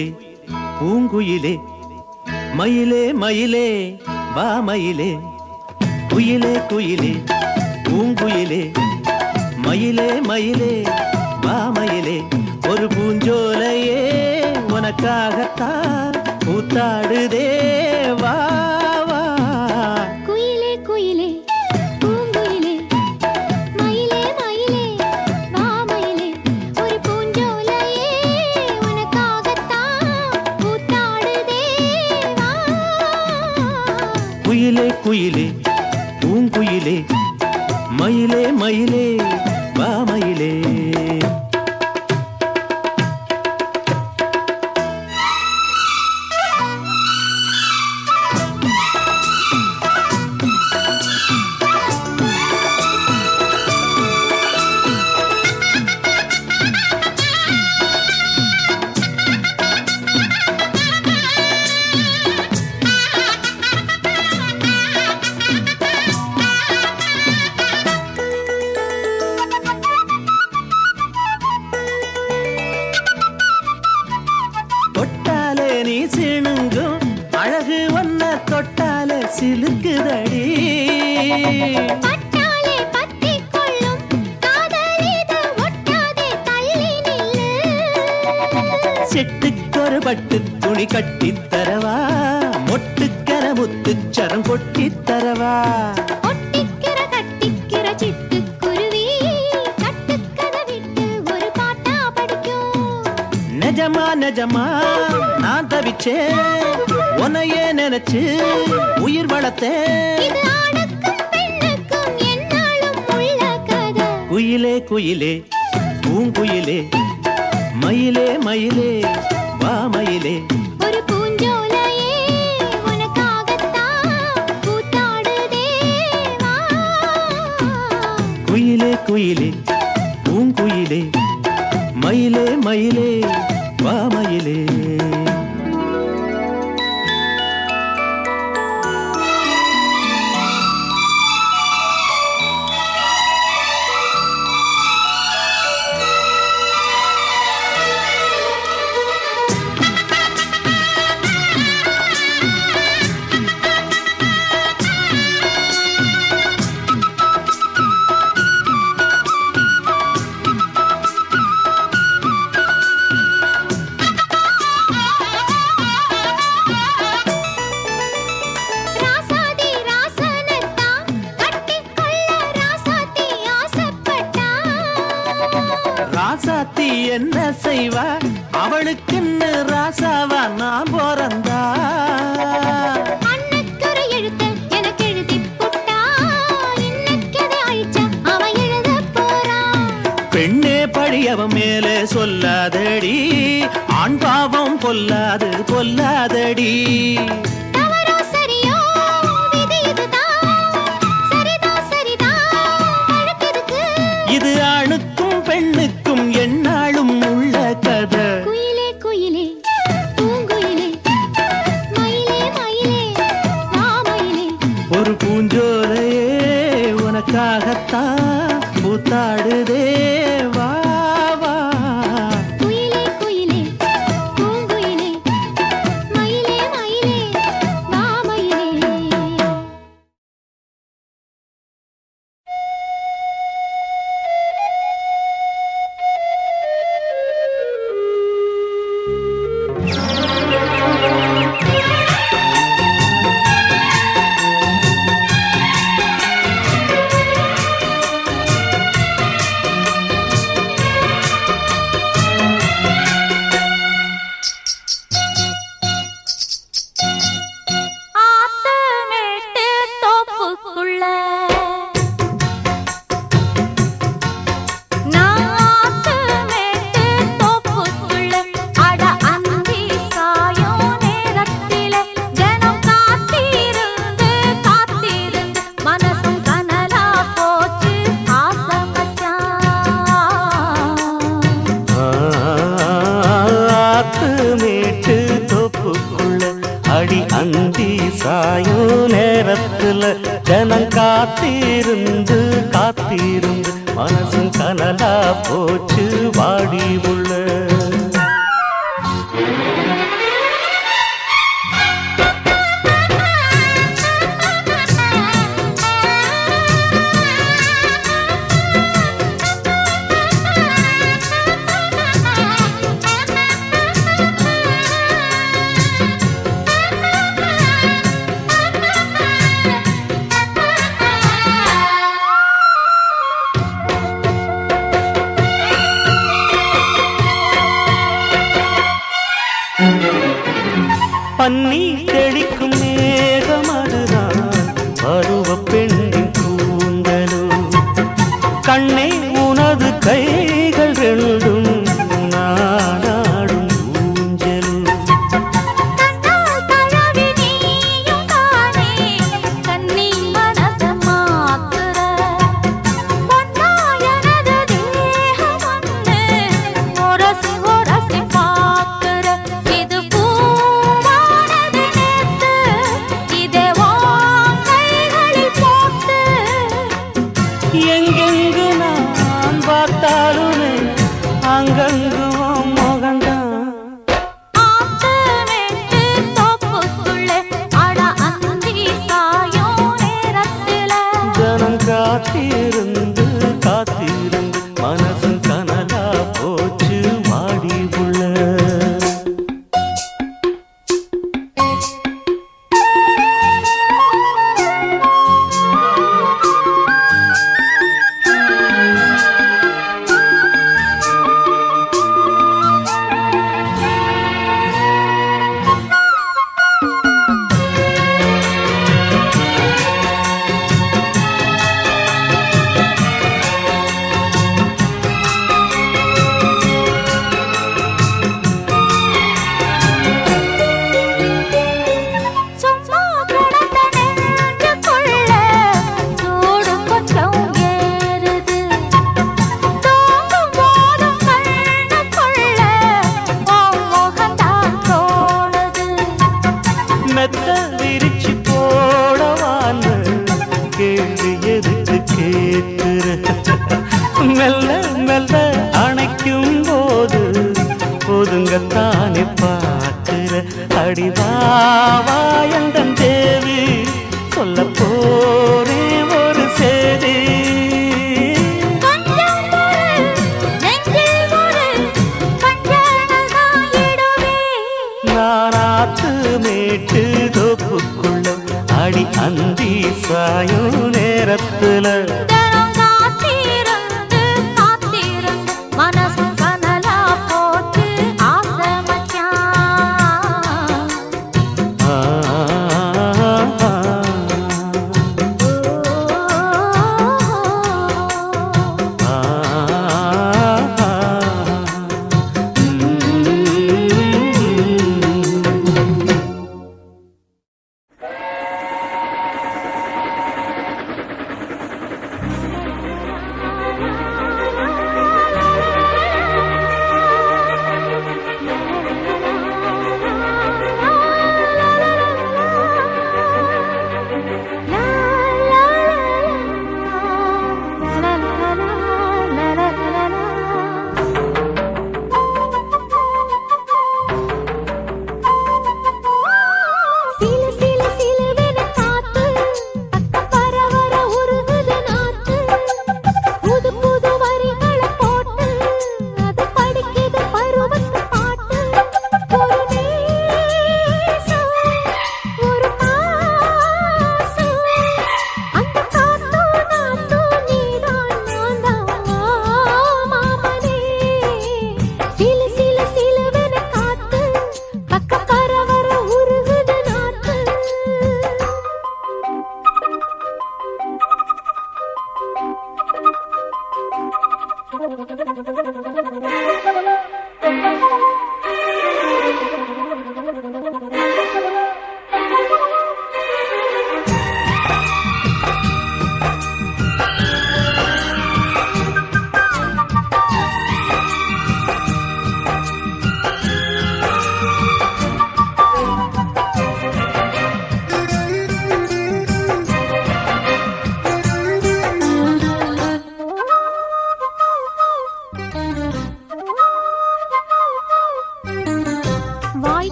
குயிலே பூங்குயிலே மயிலே மயிலே வா மயிலே குயிலே குயிலே பூங்குயிலே மயிலே மயிலே வா மயிலே ஒரு பூஞ்சோலையே உனக்காகத்தான் கூத்தாடுதே வா வா குயிலே குயிலே பூங்குயிலே மயிலே மயிலே வா மயிலே ஒரு பூஞ்சோலையே உனக்காகத்தான் கூத்தாடுதே வா குயிலே குயிலே பூங்குயிலே மயிலே மயிலே வா மயிலே சிலுக்குதடி பட்டாலே பத்திக் கொள்ளும் காதலிது ஒட்டாதே தள்ளி நில்லு செட்டுக்கொரு பட்டு துணி கட்டித் தரவா மொட்டுக்கர முத்துச்சரம் கொட்டித் தரவா ஒட்டிக்கிற கட்டிக்கிற சிட்டுக்குருவி கட்டுக்கதை விட்டு ஒரு பாட்டா படிக்கும் நிஜமா நிஜமா நான் தவிச்சேன் உன்னையே நினைச்சு உயிர் வளர்த்தேன் இது ஆணுக்கும் பெண்ணுக்கும் என்னாலும் உள்ள கதை குயிலே குயிலே பூங்குயிலே மயிலே மயிலே வா மயிலே ஒரு பூஞ்சோலையே உனக்காகத்தான் கூத்தாடுதே வா குயிலே குயிலே பூங்குயிலே மயிலே மயிலே வா மயிலே ராசாத்தி என்ன செய்வா அவளுக்குன்னு ராசாவா நான் போறந்தா அன்னைக்கொரு எழுத்து எனக்கு எழுதி புட்டா இன்னைக்கதை அழிச்சா அவன் எழுத போறான் பெண்ணே பழியவன் மேலே சொல்லாதடி ஆண் பாவம் பொல்லாது பொல்லாதடி தவறோ சரியோ விதி இதுதான் சரிதான் சரிதான் அழுத்ததுக்கு இது ஆணுக்கும் பெண்ணுக்கும் என்னாலும் உள்ள கதை குயிலே குயிலே பூங்குயிலே மயிலே மயிலே வா மயிலே ஒரு பூஞ்சோலையே உனக்காகத்தான் கூத்தாடுதே வா வா குயிலே குயிலே பூங்குயிலே மயிலே மயிலே வா மயிலே ஆத்தமேட்டு தோப்புக்குள்ள நான் ஆத்தமேட்டு தோப்புக்குள்ள அட அந்தி சாயும் நேரத்திலே தினம் காத்திருந்து காத்திருந்து மனசும் கனலா போச்சு ஆசை மச்சான் ஆத்து மேட்டு தோப்புக்குள்ள அடி அந்தி சாயோ நேரத்துல ஜனம் காத்திருந்து காத்திருந்து மனசும் கனலா போச்சு வாடி உள்ள பன்னி தெளிக்கும் மேகம் அதுதான் பருவ பெண்ணின் கூந்தலோ கண்ணே உனது கைகள் ரெண்டும் நாடாடும் ஊஞ்சலோ கண்ணால் தழுவி நீயும் தானே கண்ணி மனச மாத்துற பொன்னா எனது தேகம் ஒன்று உரசி உரசி பார்க்கிற இது பூவானது நேத்து இதை உன் கைகளில் போட்டு எங்கெங்கு நான் பார்த்தாலுமே அங்கங்கு உன் முகம்தான் ஆத்து வெட்டு தோப்புக்குள்ளே அட அந்தி சாயும் நேரத்தில ஜனம் காத்திருந்து காத்திருந்து மனசும் கனலா போச்சு வாடி உள்ள சும்மா கிடந்த நெஞ்சுக்குள்ள சூடு கொஞ்சம் ஏறுது தூங்கும் போதும் கண்ணுக்குள்ள உன் முகம்தான் தோணுது மெத்த விரிச்சு போடவான்னு கேள்வி எதுக்கு கேட்கிற மெல்ல மெல்ல அணைக்கும் போது ஒதுங்கத்தானே பார்க்கிற அடிவாவாயந்தன் தேவி சொல்ல போரே ஒரு சேதி கொஞ்சம் பொறு நெஞ்சில் ஒரு கஞ்சனல் தான் இடுவே நானாத்து மேட்டு தோப்புக்குள்ள அடி அந்தி சாயும் நேரத்துல தினம் காத்திருந்து காத்திருந்து மனசு கனலா போட்டு ஆசை மச்சான் ஆ, ஆ, ஆ,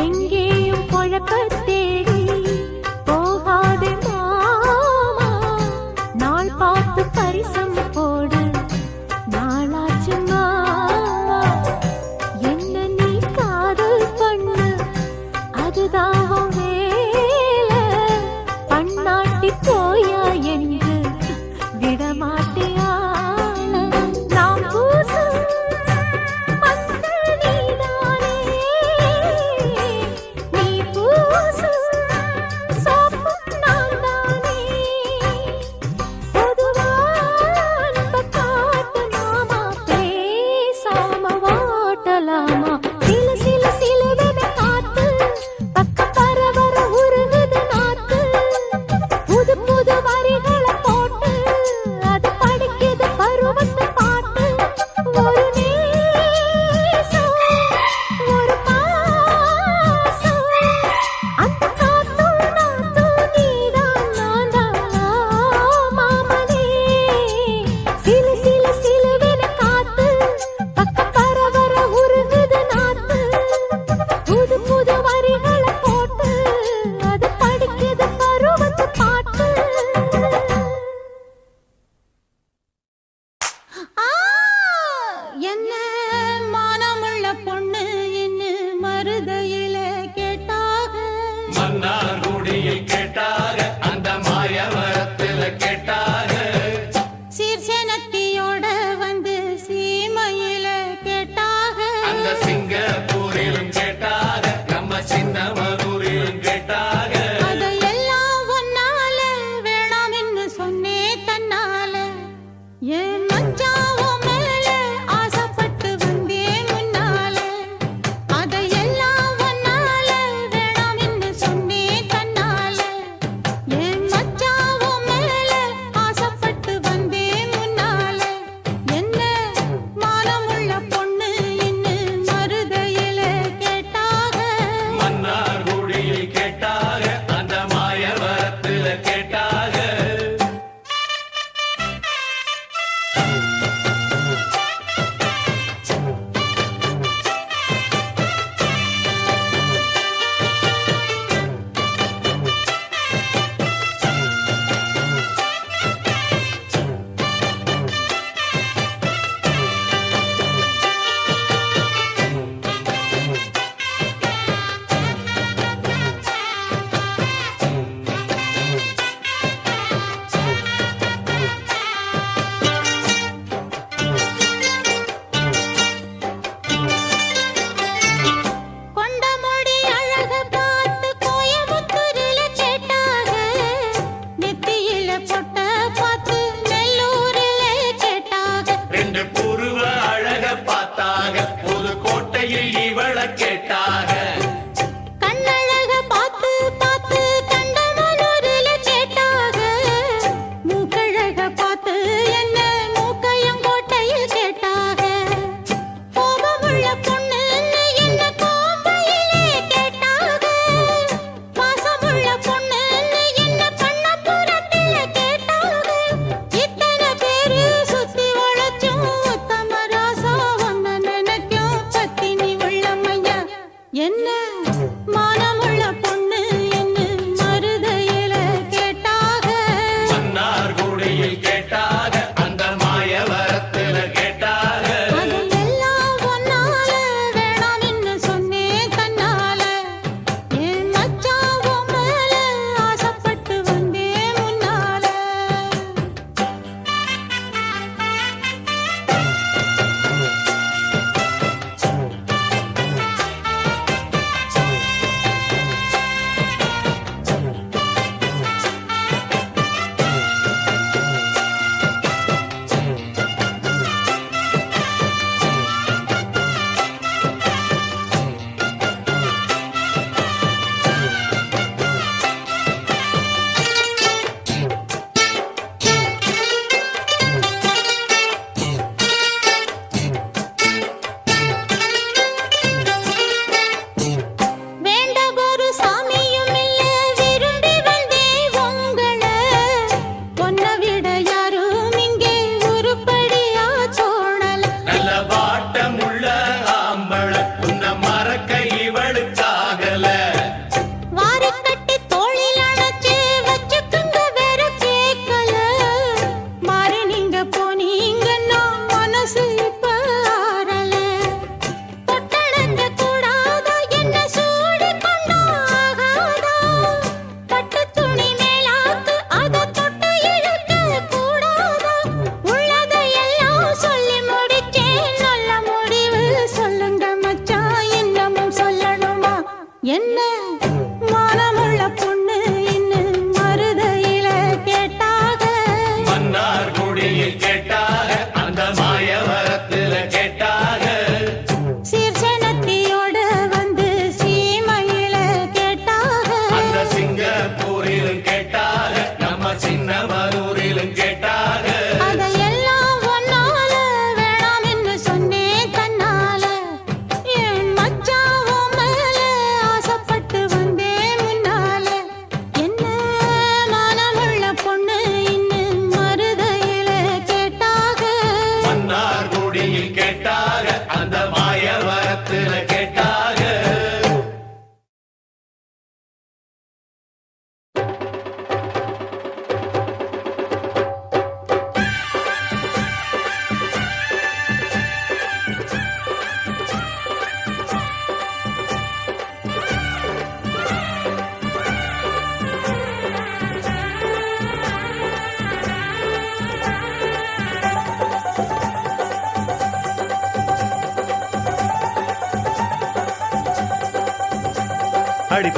எங்கேயும் குழப்பத் தேடி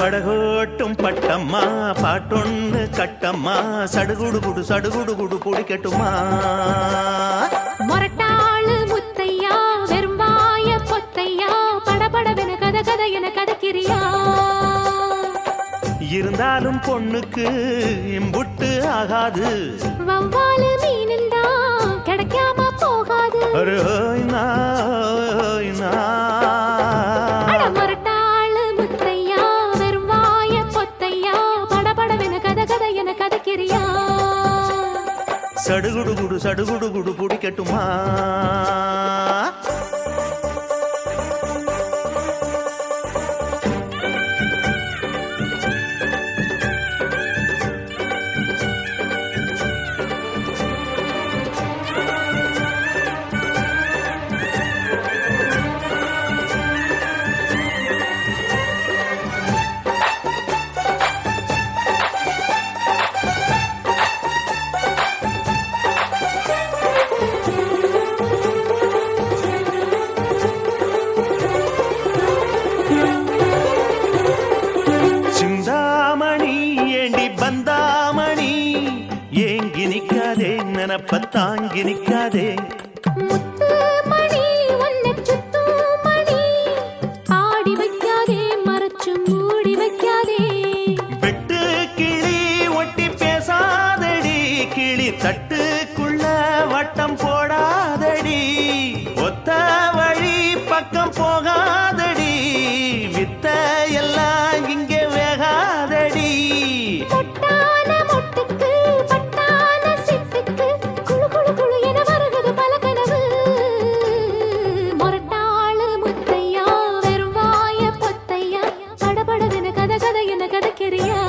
அடிபடகோட்டும் பட்டம்மா பாட்டொன்னு கட்டம்மா சடுகுடு குடு சடுகுடு குடு பிடிக்கட்டுமா மொரட்டாளு முத்தையா வெறும்பாய பொத்தையா படபடவென கத கத என கதக்கிறியா இருந்தாலும் பொண்ணுக்கு இம்புட்டு ஆகாது வவ்வாலு மீனுந்தா கிடைக்காம போகாது அரே ஓய் நா, ஓய் நா. அட மொரட்டாளு முத்தையா வெறும்பாய பொத்தையா படபடவென கத கத என கதக்கிறியா சடுகுடு குடு சடுகுடு குடு பிடிக்கட்டுமா சிந்தாமணி ஏண்டி பந்தாமணி ஏங்கி நிக்காதே நினப்ப தாங்கி நிக்காதே முத்து மணி உன்னை சுத்து மணி ஆடி வைக்காதே மறைச்சு மூடி வைக்காதே வெட்டு கிளி ஒட்டி பேசாதடி கிளி தட்டுக்குள்ள வட்டம் போடாதடி ஒத்த வழி பக்கம் போகாதடி வித்த எல்லாம் இங்கே வேகாதடி பொட்டான மொட்டுக்கு பட்டான சிட்டுக்கு குளு குளு குளு என வருகுது பல கனவு மொரட்டாளு முத்தையா வெறும் வாய பொத்தையா படபடவென கத கத என கதக்கிறியா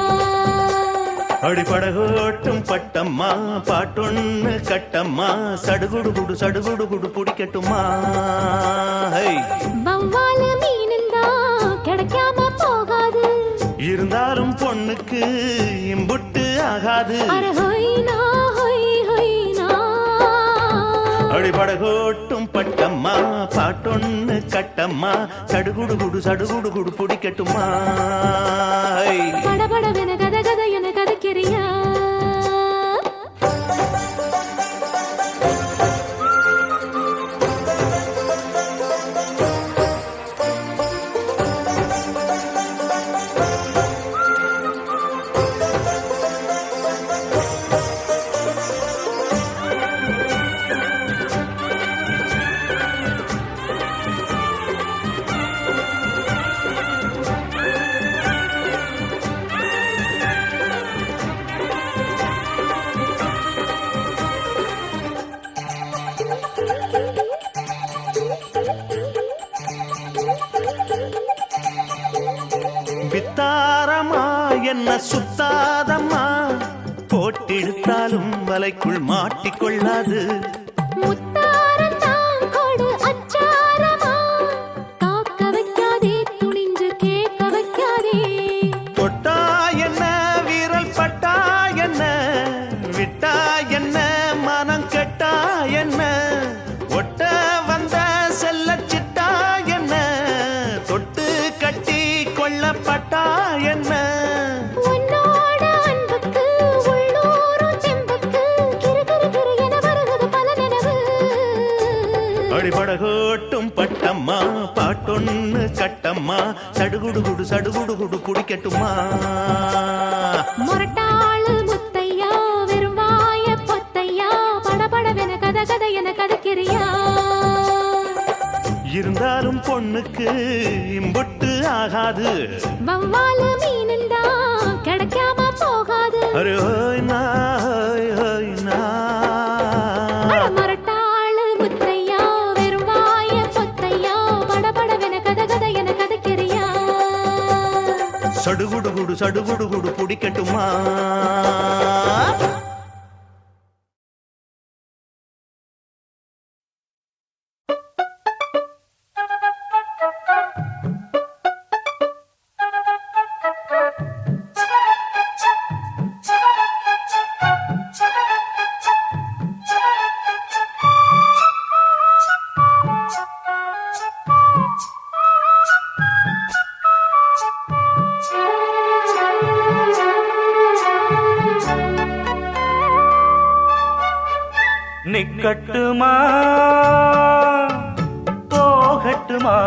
அடிபடகோட்டும் பட்டம்மா பாட்டொன்னு கட்டம்மா சடுகுடு குடு சடுகுடு குடு பிடிக்கட்டுமா ஹை. வவ்வாலு மீனுந்தா கிடைக்காம போகாது இருந்தாலும் பொண்ணுக்கு இம்புட்டு ஆகாது அர ஹொய்னா ஹொய் ஹொய்னா அடிபடகோட்டும் பட்டம்மா பாட்டொன்னு கட்டம்மா சடுகுடு குடு சடுகுடு குடு பிடிக்கட்டுமா ஹை. படபடவென கத கத என கதக்கிறியா வித்தாரமா என்ன சுத்தாதம்மா போட்டிடுத்தாலும் வலைக்குள் மாட்டிக்கொள்ளாது முத்தாரத்தான் கொடு அச்சாரமா காக்க வைக்காதே துணிஞ்சு கேட்க வைக்காதே தொட்டா என்ன வீரல் பட்டா என்ன விட்டா என்ன மனம் கெட்டா என்ன ஒட்ட வந்த செல்ல சிட்டா என்ன தொட்டு கட்டி கொள்ளப்பட்டா என்ன உன்னோட அன்புக்கு உள்ளூரும் தெம்புக்கு கிறு கிறு கிறு என வருகுது பல நினைவு அடிபடகோட்டும் பட்டம்மா பாட்டொன்னு கட்டம்மா சடுகுடு குடு சடுகுடு குடு பிடிக்கட்டுமா மொரட்டாளு முத்தையா வெறும் வாய பொத்தையா படபடவென கத கத என கதக்கிறியா இருந்தாலும் பொண்ணுக்கு இம்புட்டு ஆகாது வவ்வாலு மீனுந்தா கிடைக்காம போகாது அரே ஓய் நா, ஓய் ஓய் நா. அட மொரட்டாளு முத்தையா வெறும் வாய பொத்தையா படபடவென கத கத என கதக்கிறியா சடுகுடு குடு சடுகுடு குடு பிடிக்கட்டுமா நிக்கட்டுமா போகட்டுமா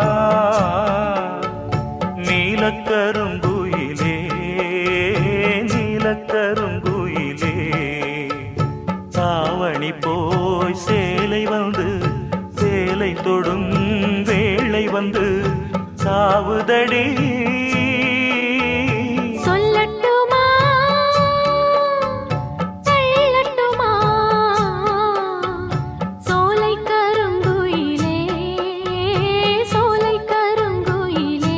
நீலக்கருங்குயிலே நீலக்கருங்குயிலே தாவணி போய் சேலை வந்து சேலை தொடும் வேளை வந்து சாவுதடி சொல்லட்டுமா தள்ளட்டுமா சோலை கருங்குயிலே சோலை கருங்குயிலே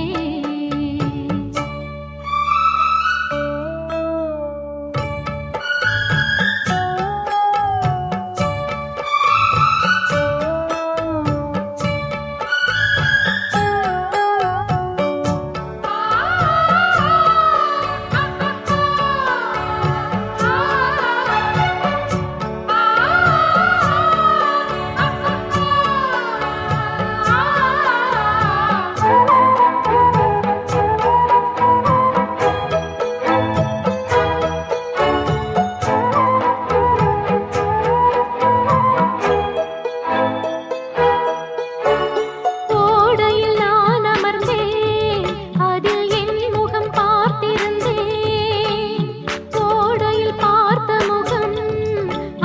ஓடையில் நான் அமர்ந்தேன் அதில் என் முகம் பார்த்திருந்தேன் ஓடையில் பார்த்த முகம்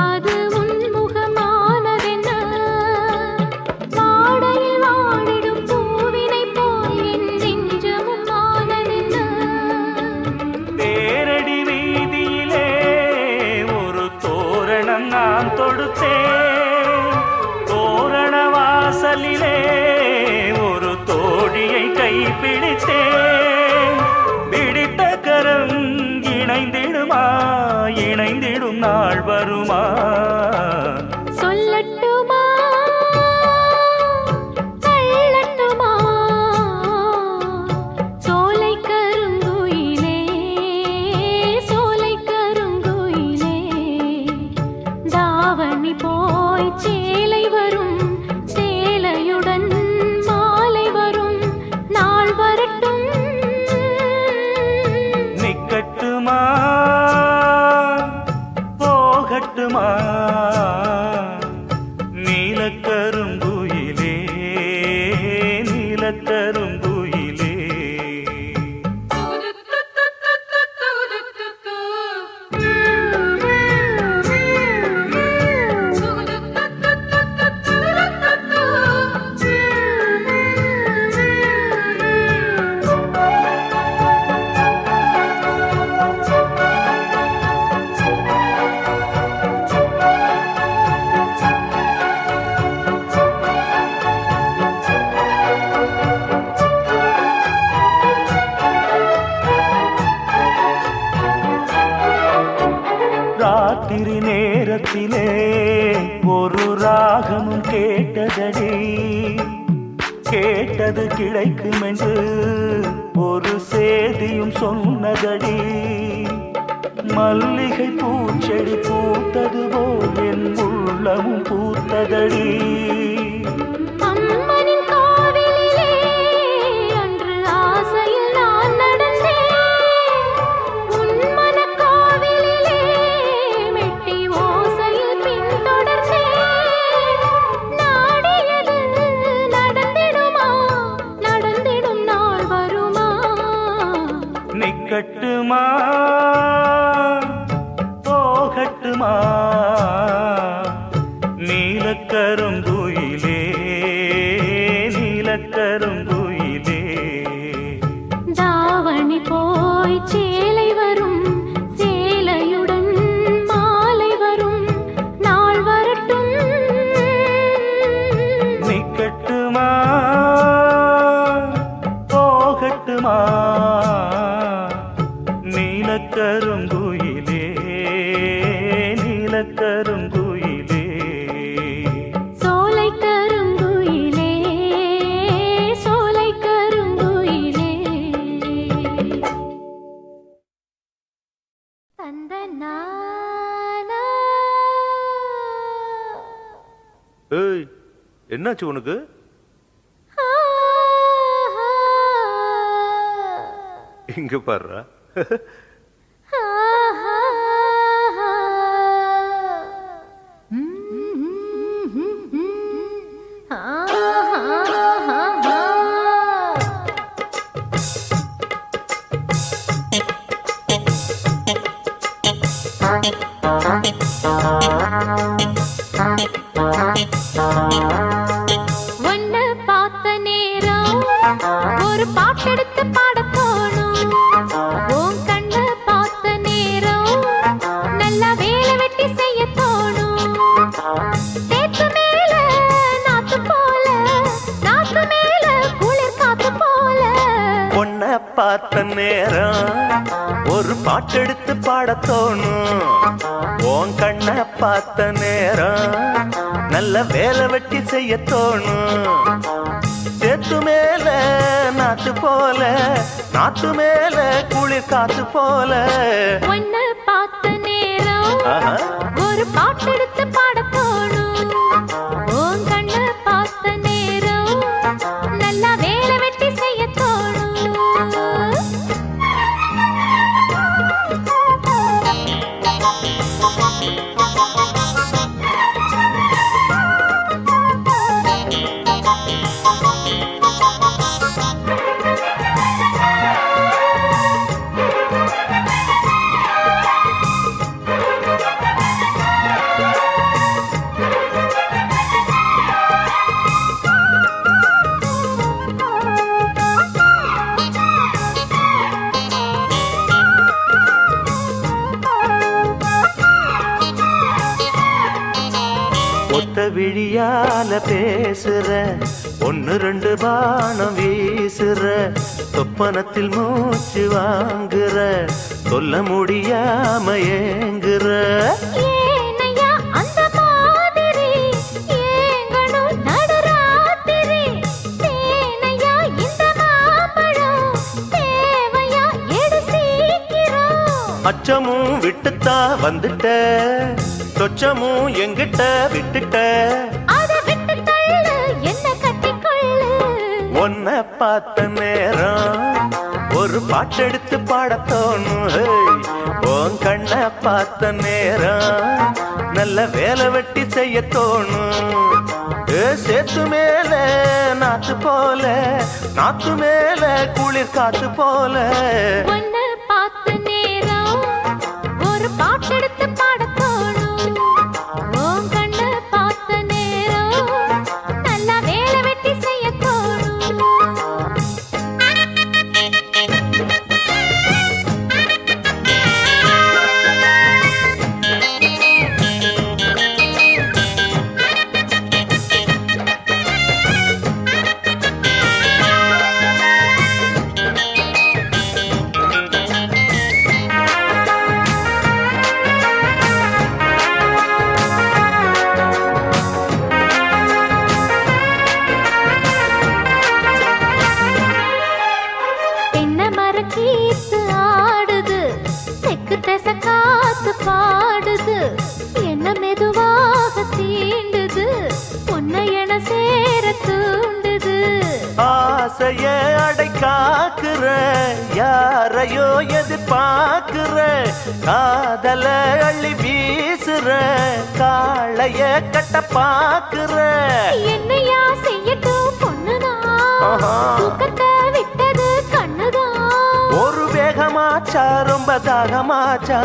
அது உன் முகமானதென்ன வாடையில் வாடிடும் பூவினைப் போல் என் நெஞ்சமும் ஆனதென்ன தேரடி வீதியிலே ஒரு தோரணம் நான் தொடுத்தேன் தோரண வாசலிலே ஒரு தோழியை கைப்பிடித்தேன் பிடித்த கரம் இணைந்திடுமா இணைந்திடும் நாள் வருமா சொல்லட்டுமா தள்ளட்டுமா சோலை கருங்குயிலே சோலை கருங்குயிலே தாவணி போய் சேலை வரும் சேலையுடன் மாலை வரும் நாள் வரட்டும் நிக்கட்டுமா போகட்டுமா நீலக்கருங்குயிலே நீலக்கருங்குயிலே ராத்திரி நேரத்திலே ஒரு ராகமும் கேட்டதடி கேட்டது கிடைக்கும் என்று ஒரு சேதியும் சொன்னதடி மல்லிகை பூச்செடி பூத்தது போல் என் உள்ளமும் பூத்ததடி அம்மனின் கோவிலிலே அன்று ஆசையில் நான் நடந்தேன் உன் மனக் கோவிலிலே மெட்டி ஓசையில் பின்தொடர்ந்தேன் நாடியது நடந்திடுமா நடந்திடும் நாள் வருமா நிக்கட்டுமா போகட்டுமா நீலக்கருங்குயிலே நீலக்கருங்குயிலே தாவணி போய் சேலை வரும் சேலையுடன் மாலை வரும் நாள் வரட்டும் நிக்கட்டுமா போகட்டுமா நீலக்கருங்குயிலே நீலக்கருங்குயிலே சோலை கருங்குயிலே சோலை கருங்குயிலே தந்த நானா ஏய் என்னாச்சு உனக்கு? இங்க பாருடா. ஒன்னு பார்த்த நேரம் ஒரு பாட்டெடுத்து பாடத் தோணும். உன் கண்ண பார்த்த நேரம் நல்லா வேலை வெட்டி செய்ய தோணும். தேத்து மேல நாத்து போல, நாத்து மேல குளிர் காத்து போல. பொண்ண பார்த்த நேரம் ஒரு பாட்டெடுத்து பாடத் தோணும். உன் கண்ண பார்த்த நேரம் நல்ல வேலை வெட்டி செய்ய தோணும். சேத்து மேல நாத்து போல, நாத்து மேல குளிர் காத்து போல. ஒன்னு பார்த்த நேரம் ஒரு பாட்டெடுத்து பாடத் தோணும். உன் கண்ண பார்த்த நேரம் நல்லா வேலை வெட்டி செய்ய தோணும். ஒத்த விழியால பேசுற, ஒன்னு ரெண்டு பானம் வீசுற, சொப்பனத்தில் மூச்சு வாங்குற, சொல்ல முடியாம ஏங்குற. ஏனையா அந்த மாதிரி ஏங்கணும் நடுராத்திரி. தேனையா இந்த மாம்பழம் தேவையா எடு சீக்கிரம். அச்சமும் விட்டுத்தா வந்துட்ட, சொச்சமும் எங்கிட்ட விட்டுட்ட. அதை விட்டு தள்ளு என்ன கட்டிக்கொள்ளு. உன்னை பார்த்த நேரம் ஒரு பாட்டெடுத்து பாடத் தோணும். உன் கண்ண பார்த்த நேரம் நல்ல வேலை வெட்டி செய்ய தோணும். சேத்து மேல நாத்து போல, நாத்து மேல குளிர் காத்து போல. ஒன்னு பார்த்த நேரம் ஒரு பாட்டெடுத்து பாடத் தோணும். உன் கண்ண பார்த்த நேரம் நல்லா வேலை வெட்டி செய்ய தோணும். தென்னை மரக்கீத்து ஆடுது, தெக்கு திசை காத்து பாடுது. என்ன மெதுவாக தீண்டுது, உன்னை என சேர தூண்டுது. ஆசைய அடை காக்குற, யாரையோ எதிர்பார்க்குற, காதல அள்ளி வீசுற, காளைய கட்ட பாக்குற. என்னையா செய்யட்டும் பொண்ணுதான், தூக்கத்தை விட்டது கண்ணுதான். ஒரு வேகமாச்சா ரொம்ப தாகமாச்சா.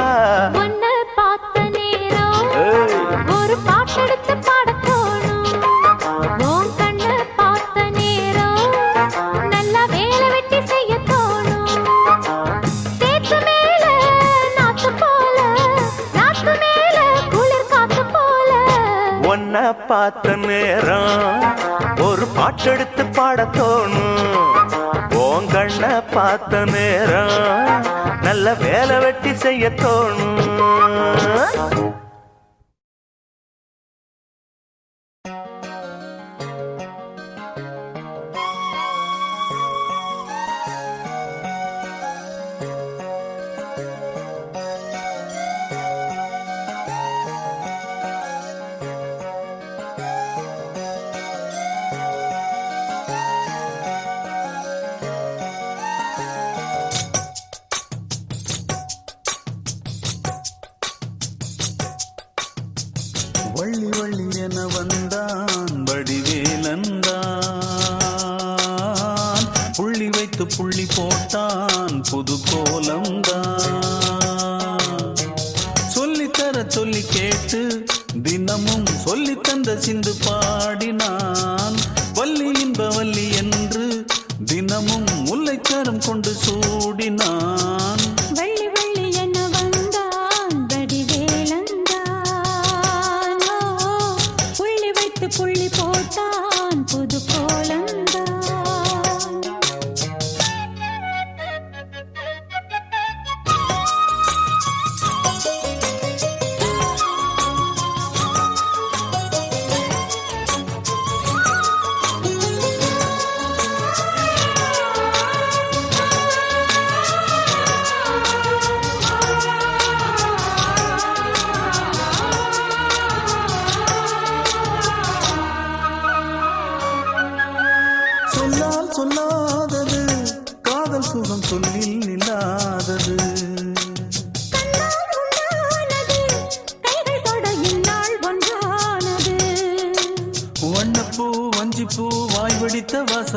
உன்னை பார்த்த நேரம் ஒரு பாட்டெடுத்து பாடத் தோணும். உன் கண்ணை பார்த்த நேரம் நல்லா வேலை வெட்டி செய்ய தோணும். சேத்து மேல நாத்து போல, நாத்து மேல குளிர் காத்து போல. உன்னை பார்த்த நேரம் ஒரு பாட்டெடுத்து பாடத் தோணும். உன் கண்ண பார்த்த நேரம் நல்ல வேலை வெட்டி செய்ய தோணும். வள்ளி வள்ளி என வந்தான் வடிவேலந்தான், புள்ளி வைத்து புள்ளி போட்டான் புது கோலம்தான். சொல்லித்தர சொல்லி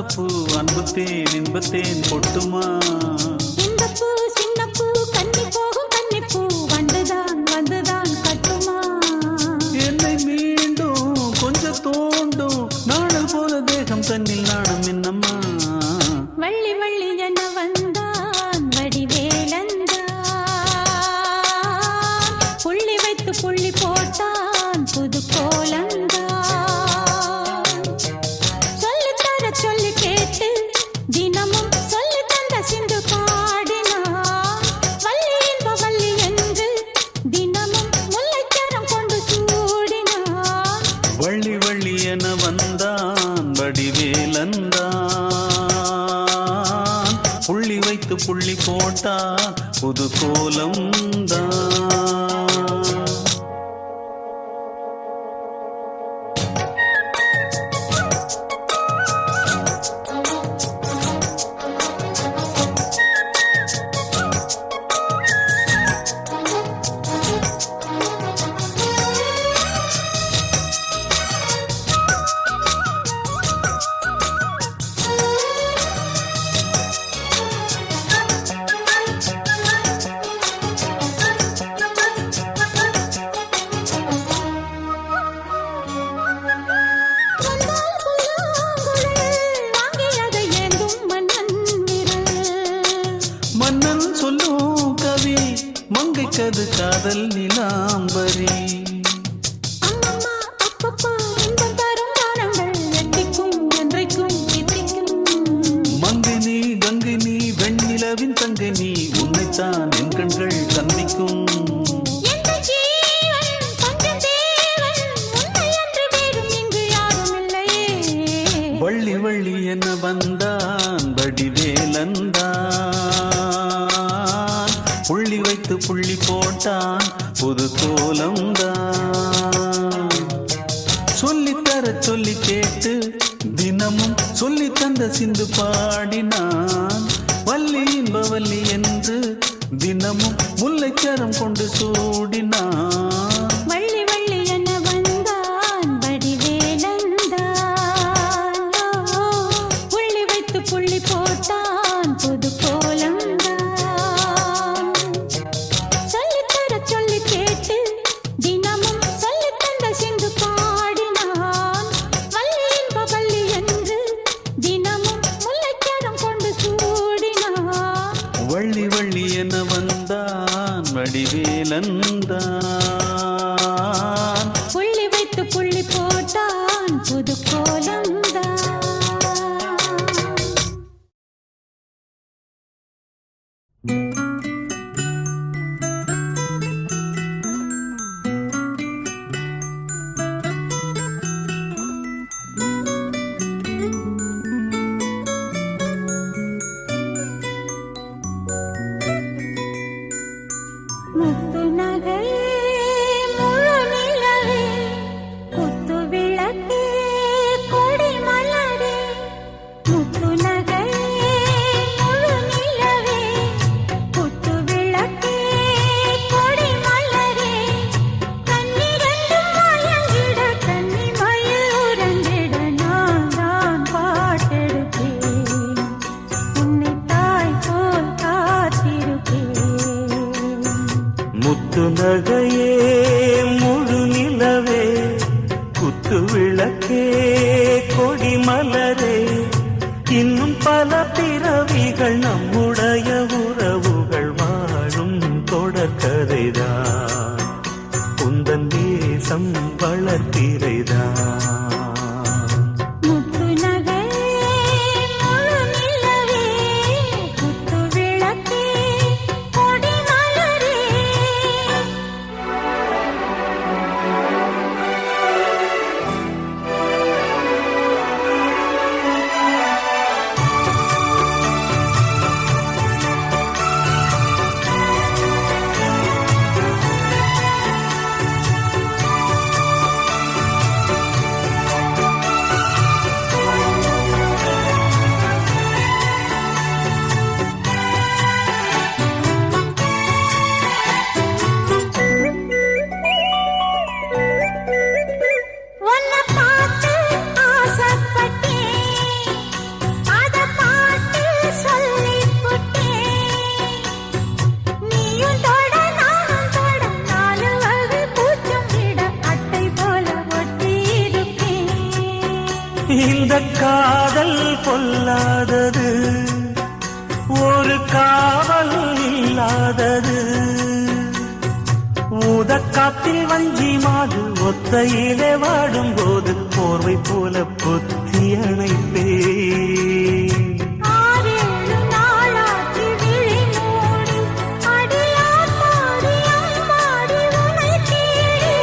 வாசப்பூ அன்புத்தேன் இன்பத்தேன் கொட்டுமா இந்த பூ சின்ன பூ கன்னி போகும் கன்னிப்பூ வந்துதான் கட்டுமா என்னை மீண்டும் கொஞ்சம் தோண்டும் நாடல் போல தேகம் தன்னில் நாணம் என்னம்மா வள்ளி வள்ளி என வந்தான் வடிவேலந்தான் புள்ளி வைத்து புள்ளி போட்டான் புது கோலந்தான் சொல்லித்தர சொல்லி கேட்டு தினமும் சொல்லி தந்த சிந்து பாடினான் வள்ளி இன்ப வள்ளி என்று தினமும் முல்லைச்சரம் கொண்டு சூடினான் வள்ளி வள்ளி என வந்தான் வடிவேலந்தான் புள்ளி வைத்து புள்ளி போட்டா புது கோலம்தான் மன்னன் சொல்லும் கவி மங்கைக்கது காதல் நிலாம்பரி அம்மம்மா அப்பப்பா இன்பம் தரும் காலங்கள் எட்டிக்கும் என்றைக்கும் எட்டிக்கும் மங்கினி கங்கினி வெண்ணிலவின் தங்கினி உன்னைத்தான் என் கண்கள் சந்திக்கும் எந்த ஜீவன் கொஞ்சம் தேவன் உன்னை அன்று வேறும் இங்கு யாரும் இல்லையே வள்ளி வள்ளி என வந்தான் வடிவேலந்தான் புள்ளி வைத்து புள்ளி போட்டான் புது கோலம்தான் சொல்லித்தர சொல்லி கேட்டு தினமும் சொல்லி தந்த சிந்து பாடினான் வள்ளி இன்ப வள்ளி என்று தினமும் முல்லைச்சரம் கொண்டு சூடினான் வள்ளி வள்ளி என வந்தான் வடிவேலந்தான் புள்ளி வைத்து புள்ளி போட்டான் புது கோலம்தான் சொல்லித்தர சொல்லி கேட்டு தினமும் சொல்லி தந்த சிந்து பாடினான் வள்ளி இன்ப வள்ளி என்று தினமும் முல்லைச்சரம் கொண்டு சூடினான் வள்ளி வள்ளி என வந்தான் வடிவேலந்தான் புள்ளி வைத்து புள்ளி போட்டான் புது கோலம்தான் முத்து நகையே முழு நிலவே குத்து விளக்கே கொடி மலரே முத்து நகையே முழு நிலவே குத்து விளக்கே கொடி மலரே கண்ணிரண்டும் மயங்கிட கன்னி மயில் உறங்கிட நான் தான் பாட்டெடுப்பேன் உன்னை தாய் போல் காத்திருப்பேன் முத்து நகையே முழு நிலவே குத்து விளக்கே கொடி மலரே இன்னும் பல பிறவிகள் நம்முடைய உறவுகள் வாழும் தொடர்கதைதான் உந்தன் தேசம் வளர்த்திரைதான் முத்து நகையே முழு நிலவே குத்து விளக்கே கொடி மலரே பொல்லாதது ஒரு காவல் இல்லாதது ஊதக்காத்தில் வஞ்சி மாது ஒத்தையிலே வாடும்போது போர்வை போல பொத்தி அணைப்பே ஆறேழு நாளாச்சு விழி மூடி அடியாத்தாடி அம்மாடி உனை தேடி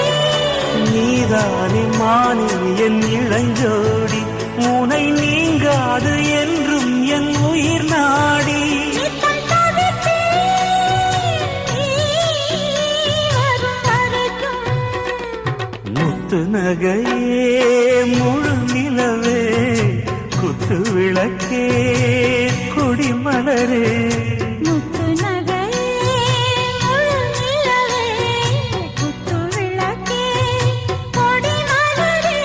நீதானே மானே என் இளஞ்சோடி உனை நீங்காது என்றும் என் உயிர் நாடி நித்தம் தவித்தேன் நீ வரும் வரைக்கும் முத்து நகையே முழு நிலவே குத்து விளக்கே கொடிமலரே முத்து நகையே முழு நிலவே குத்து விளக்கே கொடி மலரே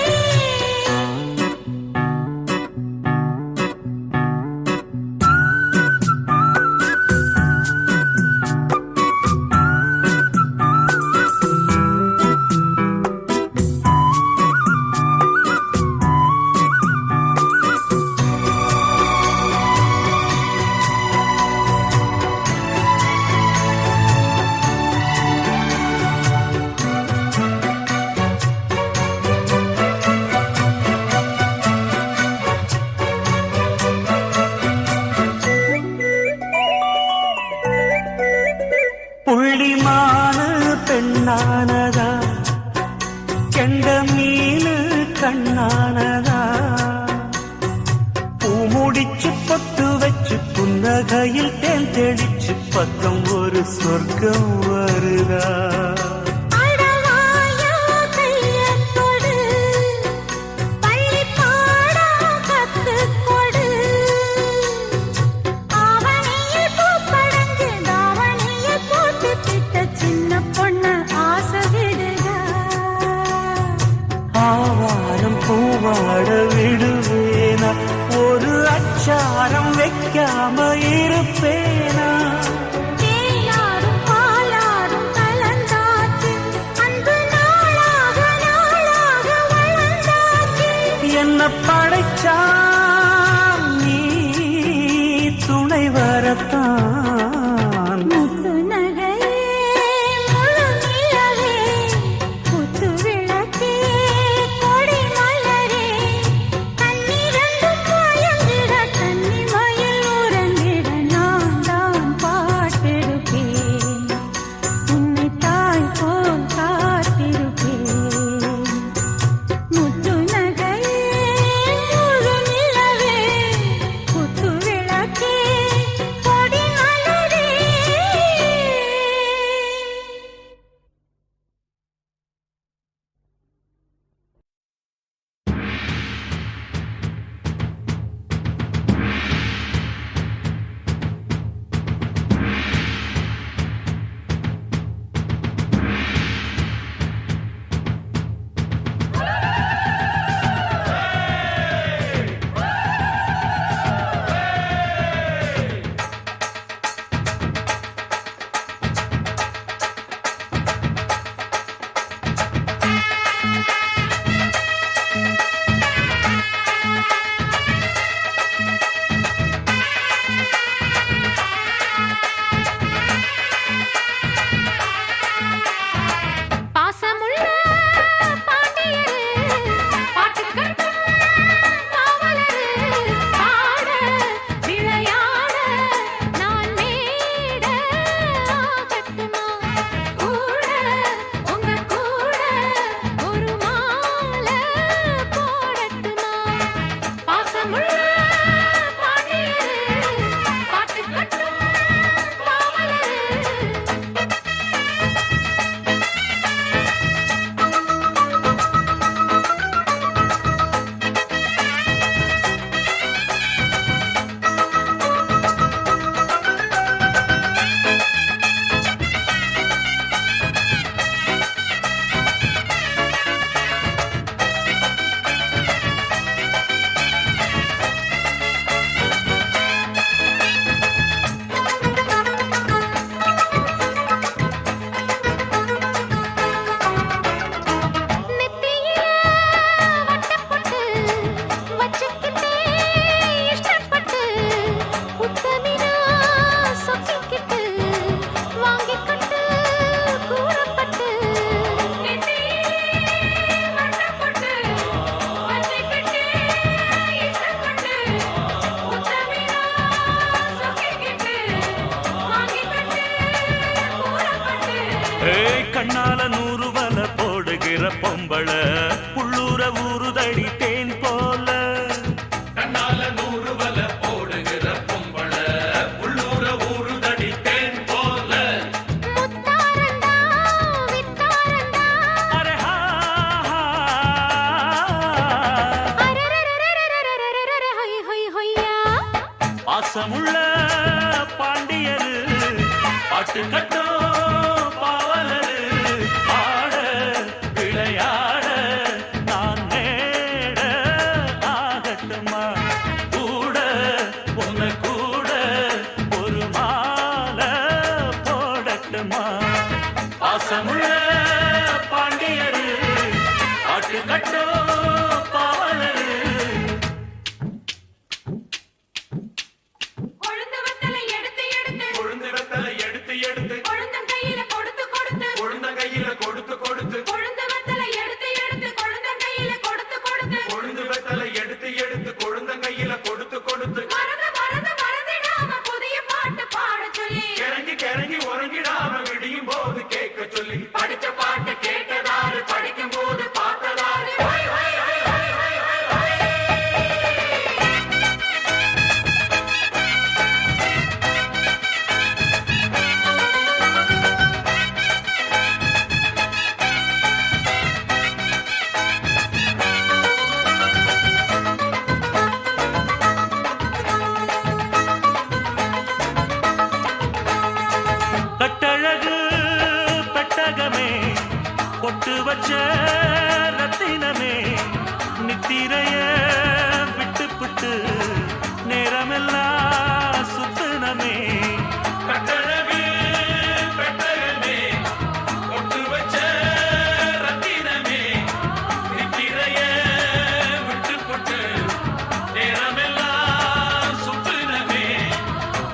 புள்ளிமானு பெண்ணானதா கெண்ட மீனு கண்ணானதா பூ முடிச்சு பொட்டு வச்சு புன்னகையில் தேன் தெளிச்சு பக்கம் ஒரு சொர்க்கம் வருதா அடவாயா கையத் தொடு பள்ளி பாடம் கத்துக் கொடு ஆவணியில் பூப்படைஞ்சு தாவணியில் போட்டு திட்ட சின்ன பொண்ணு ஆசை விடுதா ஆவாரம் பூவாட விடுவேனா ஒரு அச்சாரம் வைக்காம இருப்பேனா தேயாரும் பாலாரும் கலந்து கண்ணால 100 வல போடுகிற பொம்பள உள்ளூர ஊறுதடி தேன் போல. கண்ணால 100 வல போடுகிற பொம்பள உள்ளூர ஊறுதடி தேன் போல. முத்தாரண்டா வித்தாரண்டா அரே ஹா ஹா. அரரரரரரரரரரர ஹொய் ஹொய் ஹொய்யா. பாசமுள்ள பாண்டியரு பாட்டு கட்டோ பாவலரு ஆட விளையாட நான் நேட ஆகட்டுமா கூட உன்னை கூட ஒரு மாலை போடட்டுமா. பாசமுள்ள பாண்டியரு பாட்டு கட்டோ பாவலரு. கொழுந்து வத்தலை எடுத்து எடுத்து கொழுந்து வெத்தலை எடுத்து எடுத்து கொழுந்தன் கையில கொடுத்து கொடுத்து கொழுந்தன் கையில கொடுத்து கொடுத்து கொழுந்து வத்தலை எடுத்து எடுத்து கொழுந்தன் கையில கொடுத்து கொடுத்து கொழுந்து வெத்தலை எடுத்து எடுத்து கொழுந்தன் கையில கொடுத்து கொடுத்து மறந்து மறந்து மறந்திடாம புதிய பாட்டு பாடச் சொல்லி கிறங்கி கிறங்கி உறங்கிடாம விடியும் போது கேட்க சொல்லி படிச்ச பாட்டு கேட்டதாரு படிக்கும் போது பார்த்ததாரு. ஹொய், ஹொய், ஹொய், ஹொய், ஹொய், ஹொய், ஹொய். கட்டழகு பெட்டகமே பொட்டு வச்ச ரத்தினமே நித்திரைய விட்டு புட்டு நேரமெல்லாம் சுத்தினமே. கட்டழகு பெட்டகமே கொட்டு வச்ச ரத்தினமே நித்திரைய விட்டு போட்டு நேரமெல்லாம் சுத்தினமே.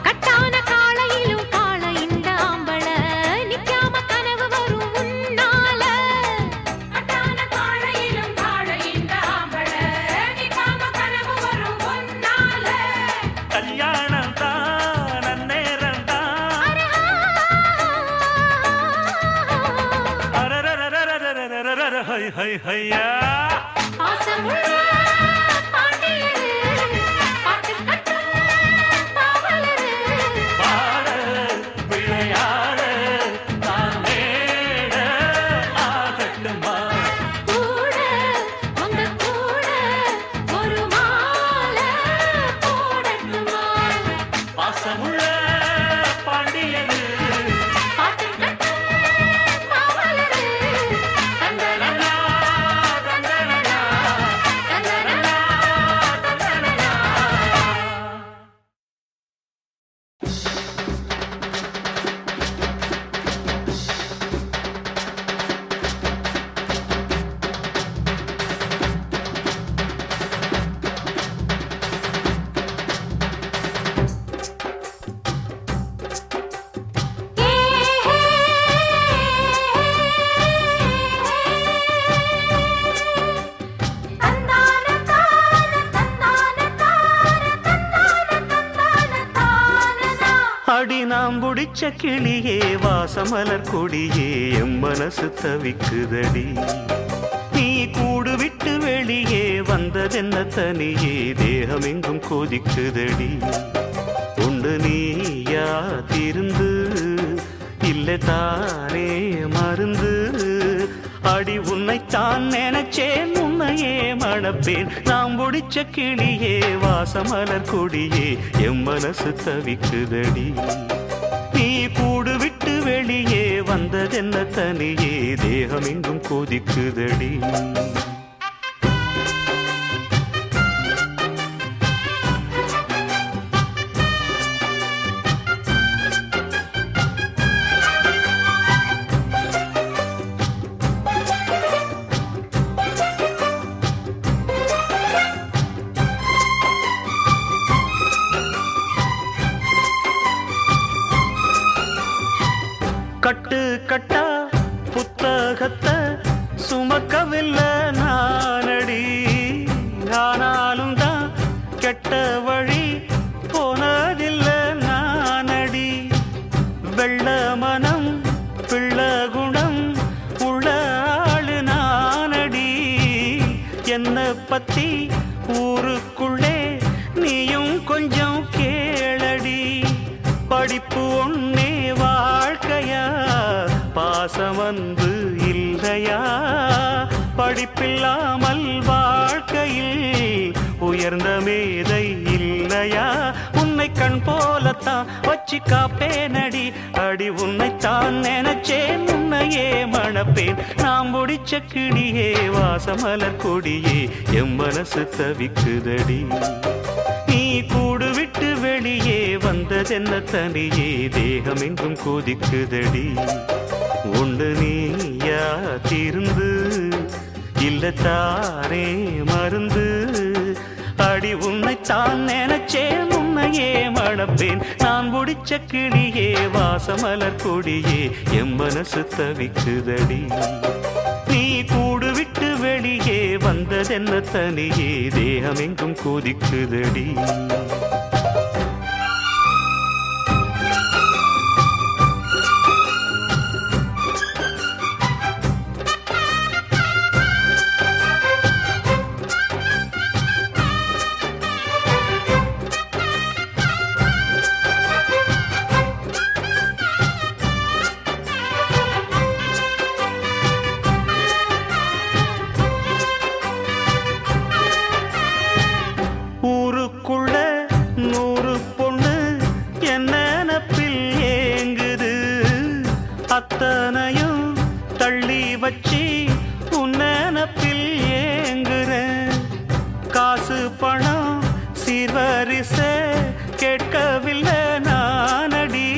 கட்டான காளையிலும் காள இந்த ஆம்பள நிக்காம கனவு வரும் உன்னால. கட்டான காளையிலும் காள இந்த ஆம்பள நிக்காம கனவு வரும் உன்னால. கல்யாணம் தான் நன்னேரம் தான். அரரரரரரரரரர ஹை ஹை ஹையா. பாசமுள்ள பாண்டியரு பாட்டு கட்டும் பாவலரு. பாட விளையாட நான் நேட ஆகட்டுமா. கூட உங்க கூட ஒரு மாலை போடட்டுமா. பாசமுள்ள பாண்டியரு பாட்டு கட்டும் பாவலரு. தந்தனனா தந்தனனா தந்தனனா தந்தனனா. அடி நாம் புடிச்ச கிளியே வாசமலர் கொடியே எம் மனசு தவிக்குதடி. நீ கூடு விட்டு வெளியே வந்ததென்ன தனியே தேகம் எங்கும் கொதிக்குதடி. உண்டு நீயா திருந்து இல்லை தானே மருந்து. அடி உன்னைத்தான் நினைச்சேன் உன்னையே மணப்பேன். நாம் புடிச்ச கிளியே வாசமலர் கொடியே எம் மனசு தவிக்குதடி. நீ கூடு விட்டு வெளியே வந்ததென்ன தனியே தேகம் எங்கும் கொதிக்குதடி. கட்டு கட்டா புத்தகத்தை சுமக்கவில்லை நானடி. ஆனாலும் தான் கெட்ட வழி போனதில்லை நானடி. வெள்ள மனம் பிள்ள குணம் பத்தி ஊருக்குள்ளே நீயும் கொஞ்சம் கேளடி. படிப்பு ஒன்னே வாழ்க்கையா, பாசம் வந்து இல்லையா? படிப்பில்லாமல் வாழ்க்கையில் உயர்ந்த மேதை இல்லையா? உன்னை கண் போலத்தான் வச்சு காப்பேனடி. அடி உன்னைத்தான் நினைச்சேன், உன்னையே மணப்பேன். நாம் முடிச்ச கிளியே, வாசமலர் கொடியே, எம் மனசு தவிக்குதடி. நீ கூடு விட்டு வெளியே வந்ததென்ன தனியே, தேகம் எங்கும் கொதிக்குதடி. உண்டு நீயா திருந்து இல்ல தாரே மருந்து. அடி உன்னைத்தான் நினைச்சேன், உன்னையே மணப்பேன். நான் முடிச்ச கிளியே, வாசமலர் கொடியே, எம் மனசு தவிக்குதடி. நீ கூடு விட்டு வெளியே வந்ததென்ன தனியே, தேகம் எங்கும் கொதிக்குதடி. ஊருக்குள்ள 100 பொண்ணு என்ன நினப்பில் ஏங்குது. அத்தனையும் தள்ளி வச்சு உன் நினப்பில் ஏங்குறேன். காசு பணம் சீர்வரிச கேட்கவில்லை நானடி.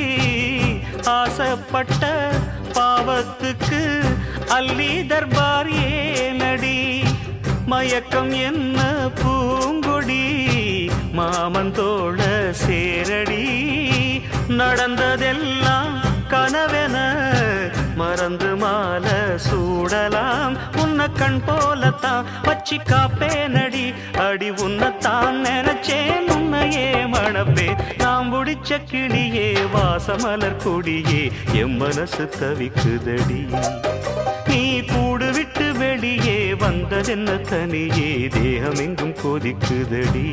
ஆசைப்பட்ட பாவத்துக்கு அள்ளி தர்பார் ஏனடி. மயக்கம் என்ன பூங்கொடி, மாமன் தோழ சேரடி. நடந்ததெல்லாம் கனவென மறந்து மாலை சூடலாம். உன்னை கண் போலத்தான் வச்சு காப்பேனடி. அடி உன்னைத்தான் நினைச்சேன், உன்னையே மணப்பேன். நாம் முடிச்ச கிளியே, வாசமலர் கொடியே, எம் மனசு தவிக்குதடி. நீ கூடு விட்டு வெளியே வந்ததென்ன தனியே, தேகம் எங்கும் கொதிக்குதடி.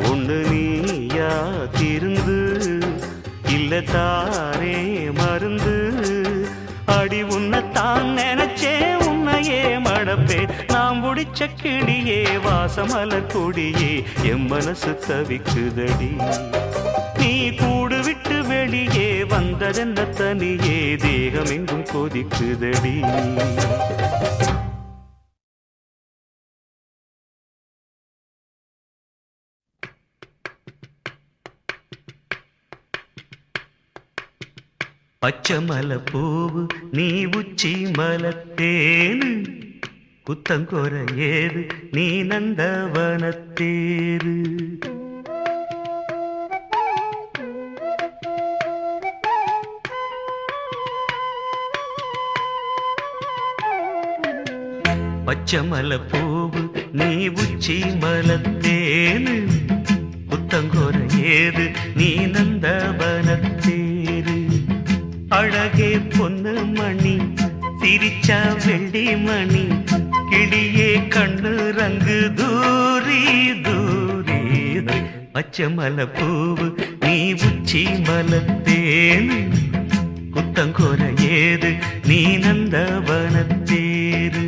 ஒன்று நீயா திருந்து இல்ல தாரே மருந்து. அடி உன்னைத்தான் நினைச்சேன், உன்னையே மணப்பேன். நாம் முடிச்ச கிளியே, வாசமலர் கொடியே, எம் மனசு தவிக்குதடி. நீ கூடு விட்டு வெளியே வந்ததென்ன தனியே, தேகம் எங்கும் கொதிக்குதடி. பச்சை மலை பூவு நீ உச்சி மலத்தேனு. குத்தங்கொர ஏது நீ நந்தவனத்தேரு. பச்சை மலை பூவு நீ உச்சி மலத்தேனு. புத்தங்கொர ஏது நீ நந்தவனத்தேரு. அழகே பொண்ணு மணி சிரிச்சா வெள்ளி மணி. கிளியே கண்ணு ரங்கு தூரி தூரி. பச்சை மலை பூவு நீ உச்சி மலத்தேனு. குத்தங்கொர ஏது நீ நந்தவனத்தேரு.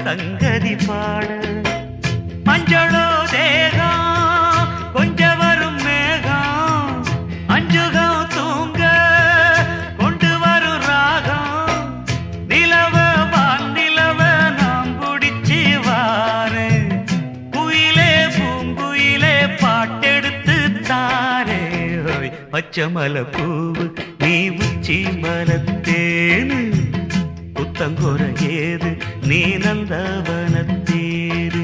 சங்கதி பாட மஞ்சளோ தேகம் கொஞ்சம் வரும் மேகம் அஞ்சுகம் தூங்க பச்சமல பூவு நீ உச்சி மலத்தேனு புத்தங்கொர ஏது நீ நந்தவனத்தேரு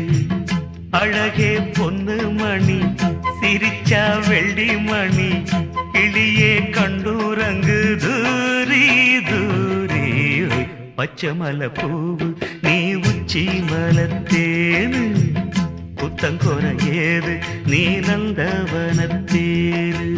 அழகே பொன்னு மணி சிரிச்சா வெள்ளி மணி கிளியே கண்டூரங்கு தூரி தூரி பச்சமல பூவு நீ உச்சி மலத்தேனு புத்தங்கொர ஏது நீ நந்தவனத்தேரு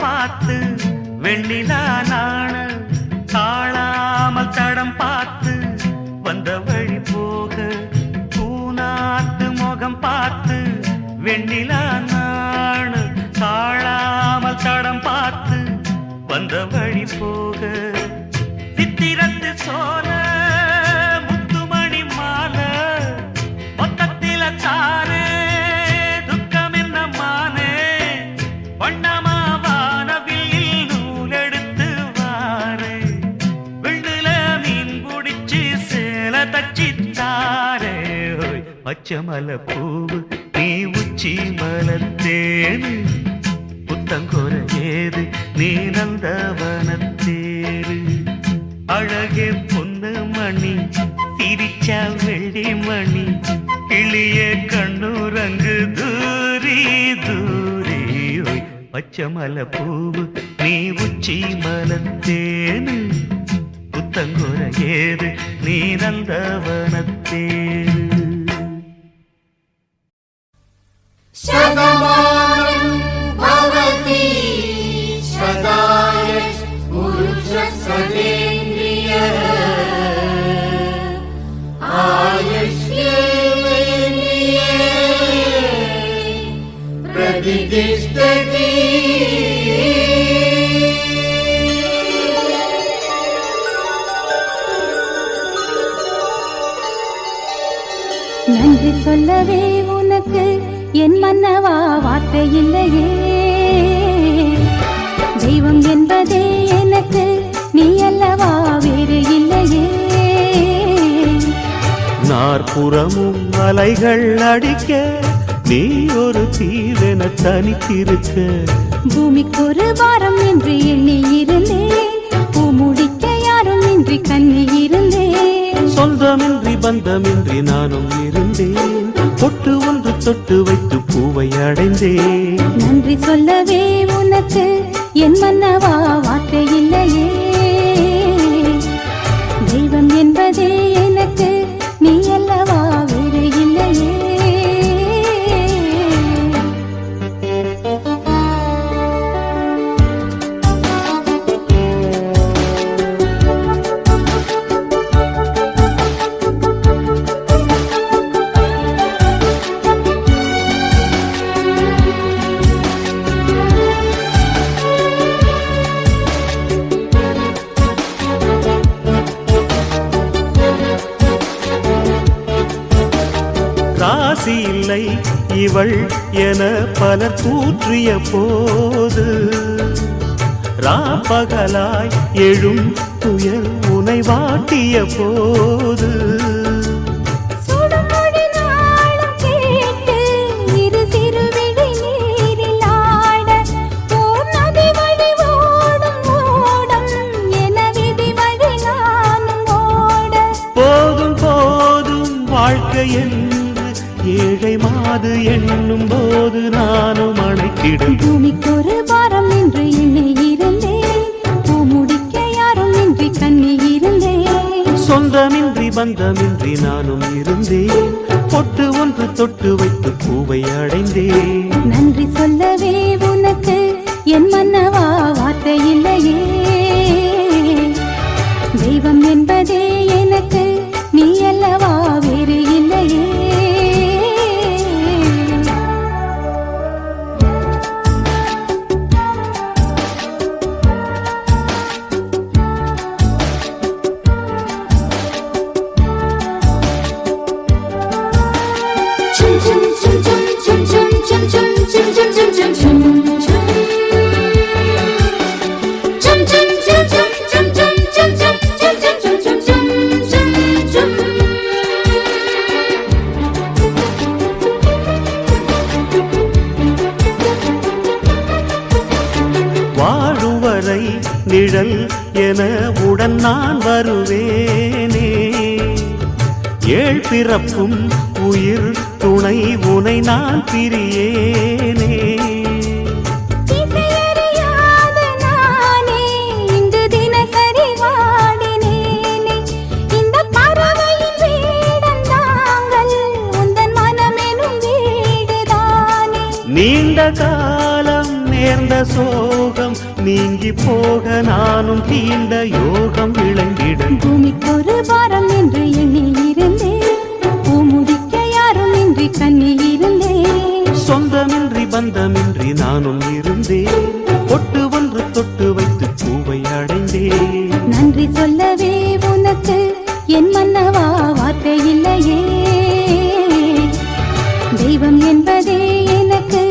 பார்த்து வெண்ணிலா நாண தாழாமல் தடம் பார்த்து வந்த வழி போக பூநாத்து முகம் பார்த்து வெண்ணிலா நாண தாழாமல் தடம் பார்த்து வந்த வழி போக சித்திரத்து சோல முத்துமணி மால மொத்தத்தில தாரே துக்கம் என்ன மானே வண்ணமா பச்சமல பூவு நீ உச்சி மலத்தேனு புத்தங்கொர ஏது நீ நந்தவனத்தேரு அழகே பொன்னு மணி சிரிச்சா வெள்ளி மணி கிளியே கண்ணூரங்கு தூரி தூரி பச்சமல பூவு நீ உச்சி மலத்தேனு புத்தங்கொர ஏது நீ நந்தவனத்தேரு शतमानं भवति शताय पुरुषसदेन्द्रियः आयुष्येवेन्द्रिये प्रतिष्ठति நன்றி சொல்லவே உனக்கு என் மன்னவா வார்த்தை இல்லையே தெய்வம் என்பதே எனக்கு நீ அல்லவா வேறு இல்லையே நாற்புறமும் அலைகள் அடிக்க நீ ஒரு தீவென தனித்திருக்க பூமிக்கு ஒரு வாரம் என்று எண்ணி இருந்தேன் பூ முடிக்க யாரும் இன்றி கண்ணி இருந்தேன் சொந்தமின்றி பந்தமின்றி நானும் இருந்தேன் தொட்டு ஒன்று தொட்டு வைத்து பூவை அடைந்தேன் நன்றி சொல்லவே உனக்கு என் மன்னவா வார்த்தை இல்லையே தெய்வம் என்பதே எனக்கு நீ அல்லவா வேறு இல்லையே ராசி இல்லை இவள் என பலர் கூற்றிய போது ராப்பகலாய் எழும் புயல் உனை வாட்டிய போது போதும் போதும் வாழ்க்கை ஏழை மாது எண்ணும் போது நானும் அணைத்திடும் பூமிக்கு ஒரு வாரம் என்று எண்ணி இருந்தேன் பூ முடிக்க யாரும் இன்றி கண்ணி இருந்தேன் சொந்தமின்றி பந்தமின்றி நானும் இருந்தேன் பொட்டு ஒன்று தொட்டு வைத்து பூவை அடைந்தேன் நன்றி சொல்லவே உனக்கு என் மன்னவா வார்த்தை இல்லையே தெய்வம் என்பதே எனக்கு நீ அல்லவா வேறு இல்லையே நிழல் என உடன் நான் வருவேனே. ஏழ் பிறப்பும் உயிர் துணை உனை நான் பிரியேனே. திசையறியாத நானே இங்கு தினசரி வாடினேனே. இந்த பறவையின் வீடன் தாங்கள் உந்தன் மனமெனும் வீடுதானே. நீண்ட காலம் நேர்ந்த சோகம் நீங்கி போக நானும் தீண்ட யோகம் விளங்கிட. பூமிக்கொரு பாரம் என்று எண்ணி இருந்தேன், பூமுடிக்க யாரும் இன்றி கண்ணி இருந்தேன். சொந்தமின்றி பந்தமின்றி நானும் இருந்தேன், பொட்டு ஒன்று தொட்டு வைத்து பூவை அடைந்தேன். நன்றி சொல்லவே உனக்கு என் மன்னவா வார்த்தை இல்லையே. தெய்வம் என்பதே எனக்கு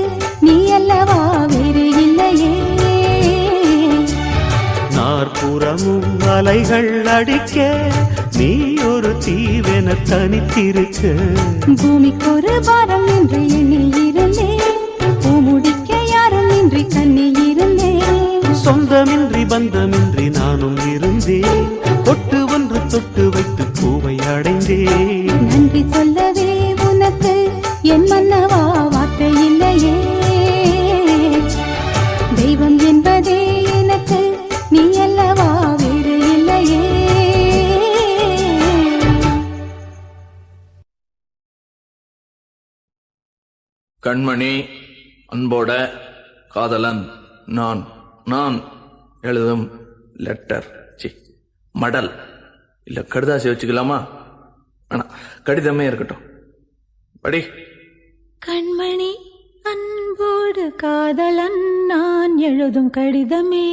நீ அல்லவா வேறு இல்லையே. நாற்புறமும் அலைகள் அடிக்க நீ ஒரு தீவென தனித்திருக்க. பூமிக்கொரு பாரம் என்று எண்ணி இருந்தேன், பூமுடிக்க யாரும் இன்றி கண்ணி இருந்தேன். சொந்தமின்றி பந்தமின்றி நானும் இருந்தேன், பொட்டு ஒன்று தொட்டு வைத்து பூவை அடைந்தேன். நன்றி சொல்லவே உனக்கு என் மன்னவா வார்த்தை இல்லையே. தெய்வம் என்பதே எனக்கு நீ அல்லவா வேறு இல்லையே. கண்மணி அன்போட காதலன் நான் நான் எழுதும் லெட்டர் மடல் இல்ல கடுதாசி வச்சுக்கலாமா? ஆனா கடிதமே இருக்கட்டும். படி. கண்மணி அன்போடு காதலன் நான் எழுதும் கடிதமே.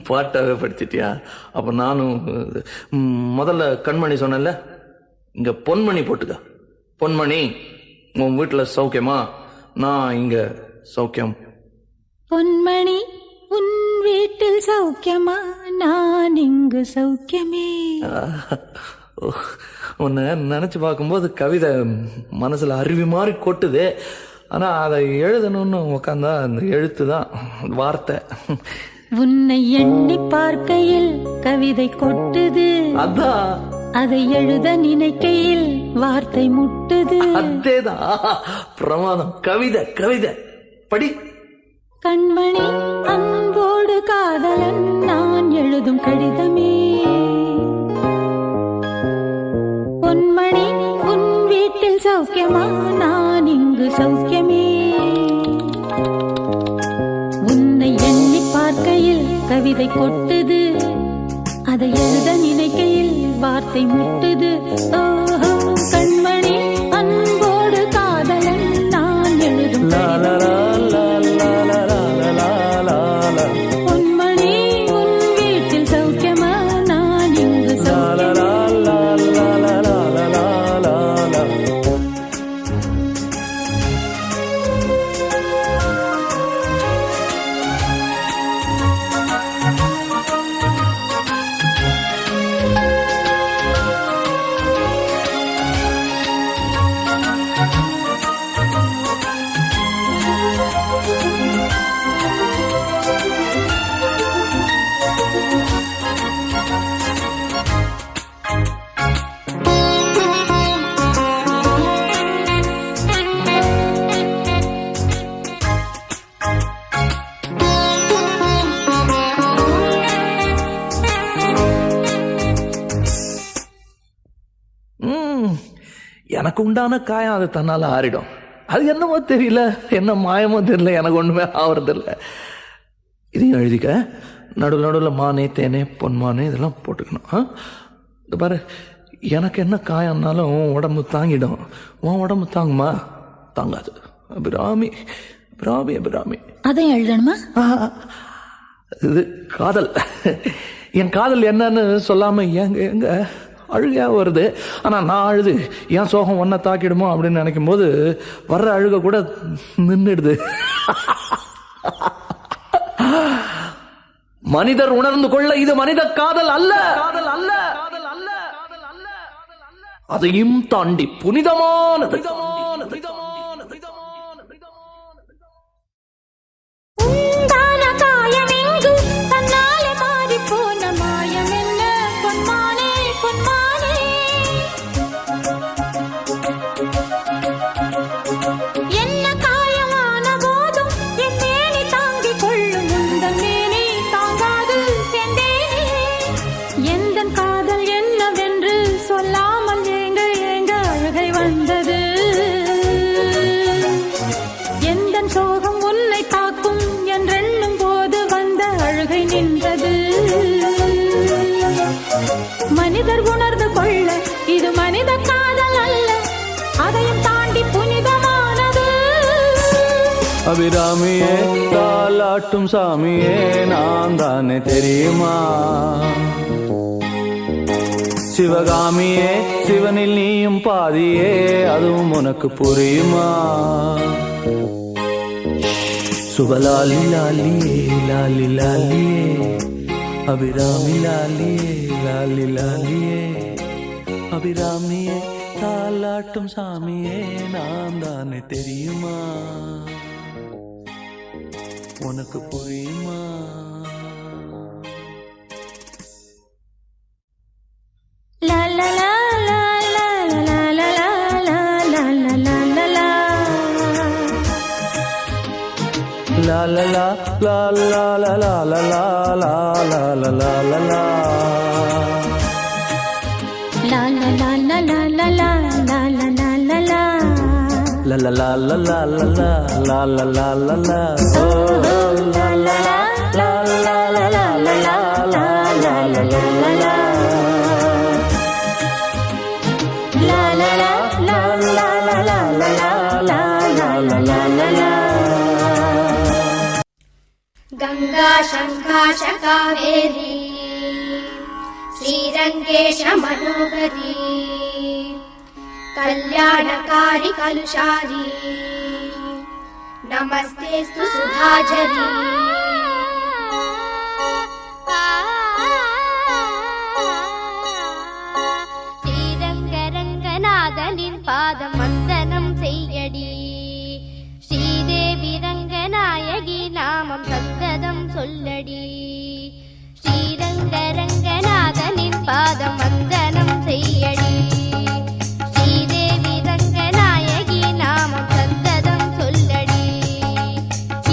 பாட்டாவே படிச்சிட்டியா? அப்ப நானும் முதல்ல கண்மணி சொன்னேன்ல, இங்க பொன்மணி போட்டுக்க. பொன்மணி, உன் வீட்டுல சௌக்கியமா? நான் இங்க சௌக்கியம். பொன்மணி, உன் வீட்டில் சௌக்கியமா? நான் இங்கு சௌக்கியமே. உன்னை நினைச்சு பார்க்கும்போது கவிதை மனசுல அருவி மாதிரி கொட்டுது. ஆனா அதை எழுதணும்னு உக்காந்தா அந்த எழுத்து தான் வார்த்தை. உன்னை எண்ணி பார்க்கையில் கவிதை கொட்டுது, அதான் அதை எழுத நினைக்கையில் வார்த்தை முட்டுது. அதேதான் பிரமாதம். கவிதை கவிதை படி. கண்மணி அன்போடு காதலன் நான் எழுதும் கடிதமே. பொன்மணி, உன் வீட்டில் சௌக்கியமா? நான் இங்கு சௌக்கியமே. உன்னை எண்ணி பார்க்கையில் கவிதை கொட்டுது, அதை எழுத நினைக்கையில் வார்த்தை முட்டுது. ஓஹோ, கண்மணி அன்போடு காதலன் நான் எழுதும் கடிதமே. பொன்மணி, உன் வீட்டில் சௌக்கியமா? நான் இங்கு சௌக்கியமே. எனக்கு உண்டான காயம் அது தன்னால ஆறிடும். அது என்னமோ தெரியல, என்ன மாயமோ தெரியல, எனக்கு ஒண்ணுமே ஆவறதில்ல. இதையும் எழுதிக்க. நடுவில் நடுவில் மானே தேனே பொன்மானே இதெல்லாம் போட்டுக்கணும். இந்த பாரு, எனக்கு என்ன காயம்னாலும் உன் உடம்பு தாங்கிடும். உன் உடம்பு தாங்குமா? தாங்காது. அபிராமி அபிராமி அபிராமி. அதையும் எழுதணுமா? இது காதல். என் காதல் என்னன்னு சொல்லாம எங்க எங்க அழுகையா வருது. ஆனா நான் அழுது என் சோகம் ஒன்ன தாக்கிடுமோ அப்படின்னு நினைக்கும் போது வர்ற அழுக கூட நின்றுடுது. மனிதர் உணர்ந்து கொள்ள இது மனித காதல் அல்ல, காதல் அல்ல, அதையும் தாண்டி புனிதமானது. உண்டான காயமெங்கும் அபிராமியே தாலாட்டும் சாமியே நான் தானே தெரியுமா? சிவகாமியே சிவனில் நீயும் பாதியே அதுவும் உனக்கு புரியுமா? சுபலாலி லாலியே லாலி லாலியே அபிராமி லாலியே லாலி லாலியே அபிராமியே தாலாட்டும் சாமியே நான் தானே தெரியுமா? உனக்கு புரியுமா? La la la la la la la la la la la la la la. La la la la la la la la la la la la la la la. La la la la la la la la la la la la. La la la la la la la la la la la la. Oh la la la la la la la la la la la la la la. La la la la la la la la la la la la la la. Ganga शंखाश Kaveri श्रीरंगेश मनोहरी कल्याणकारी कलुषारी नमस्तेस्तु सुधाझरी ஸ்ரீரங்கரங்கநாதனின் பாதம் வந்தனம் செய்யடி ஸ்ரீதேவி ரங்கநாயகி நாமம் சந்ததம் சொல்லடி ஸ்ரீரங்கரங்கநாதனின் பாதம் வந்தனம் செய்யடி ஸ்ரீதேவி ரங்கநாயகி நாமம் சந்ததம் சொல்லடி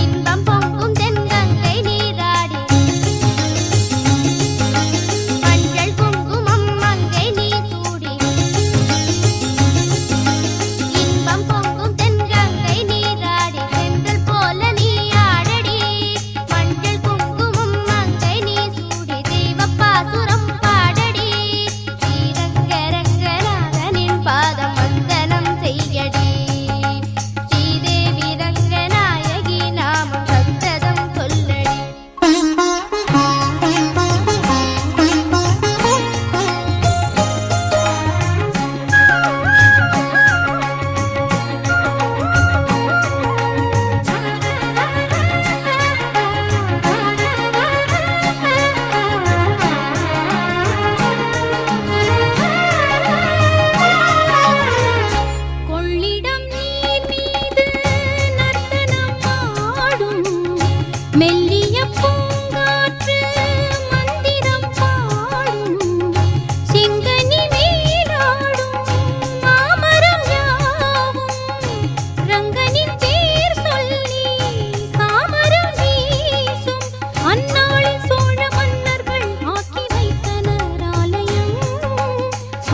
இன்பம் பொங்கும் தென்கங்கை நீராடி மஞ்சள் குங்குமம் மங்கை நீ சூடி இன்பம் பொங்கும் தென்கங்கை நீராடி சென்றல் போல நீ ஆடடி மஞ்சள் குங்குமம் மங்கை நீ சூடி தெய்வப்பாசுரம் பாடடி ஸ்ரீரங்கரங்கநாதனின் பாதம் வந்தனம் செய்யடி ஸ்ரீதேவி ரங்கநாயகி நாமம் சந்ததம் சொல்லடி. கொள்ளிடம் நீர் மீது நர்த்தனம் ஆடும் மெல்லிய பூங்காற்று மந்திரம் பாடும் செங்கனி மேலாடும் மாமரம் யாவும் ரங்கனின் பேர் சொல்லி சாமரம் வீசும் அந்நாளில் சோழ மன்னர்கள் ஆக்கி வைத்தனர் ஆலயம்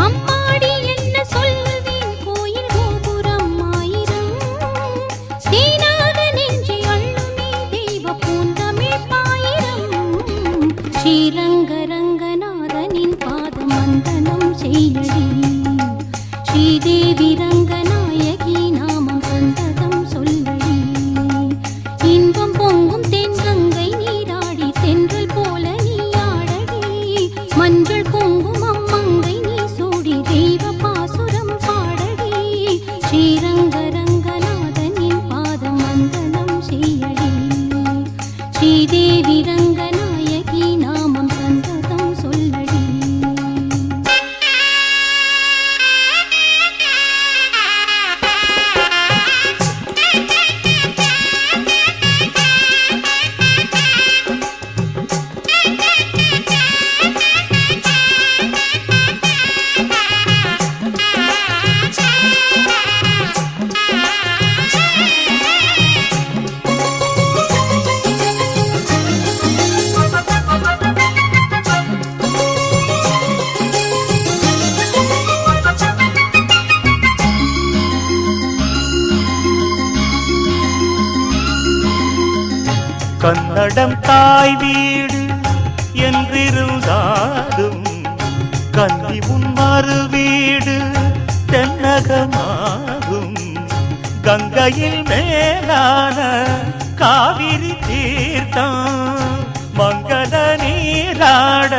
அம்மாடி என்ன சொல்வேன் கோயில் கோபுரம் ஆயிரம் தேனாக நெஞ்சை அள்ளுமே தெய்வ பூந்தமிழ் பாயிரம் ஸ்ரீரங்கரங்கநாதனின் பாதம் வந்தனம் செய்யடி ஸ்ரீதேவி ரங்கநாயகி நாமம் சந்ததம் சொல்லடி இன்பம் பொங்கும் தென்கங்கை நீராடி தென்றல் போல நீ ஆடடி மஞ்சள் குங்குமம் மங்கை நீ சூடி தெய்வ பாசுரம் பாடடி ஸ்ரீரங்கரங்கநாதனின் பாதம் வந்தனம் செய்யடி ஸ்ரீதேவி ரங்கநாயகி நாமம் சந்ததம் சொல்லடி. கன்னடம் தாய் வீடு என்றிருந்தாலும் கன்னி உன் மறு வீடு தென்னகமாகும் கங்கையில் மேலான காவிரி தீர்த்தம் மங்கள நீராட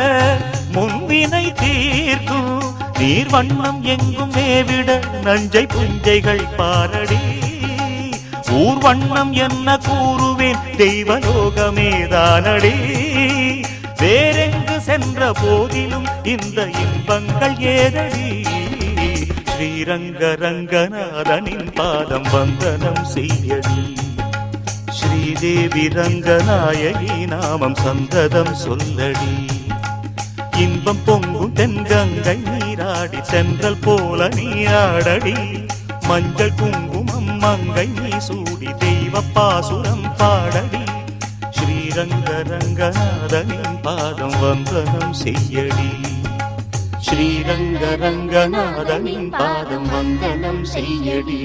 முன்வினை தீர்க்கும் நீர் வண்ணம் எங்கும் மேவிட நஞ்சை புஞ்சைகள் பாரடி ஊர் வண்ணம் என்ன கூறுவேன் தெய்வலோகமேதானடி வேறெங்கு சென்ற போதிலும் இந்த இன்பங்கள் ஏதடி ஸ்ரீரங்க ரங்கநாதனின் பாதம் வந்தனம் செய்யடி ஸ்ரீதேவி ரங்கநாயகி நாமம் சந்ததம் சொல்லடி இன்பம் பொங்கும் தென்கங்கை நீராடி சென்றல் போல நீராடடி மஞ்சள் குங்குமம் மங்கை நீ சூடி தெய்வ பாசுரம் பாடடி ஸ்ரீரங்க ரங்கநாதனின் பாதம் வந்தனம் செய்யடி ஸ்ரீரங்க ரங்கநாதனின் பாதம் வந்தனம் செய்யடி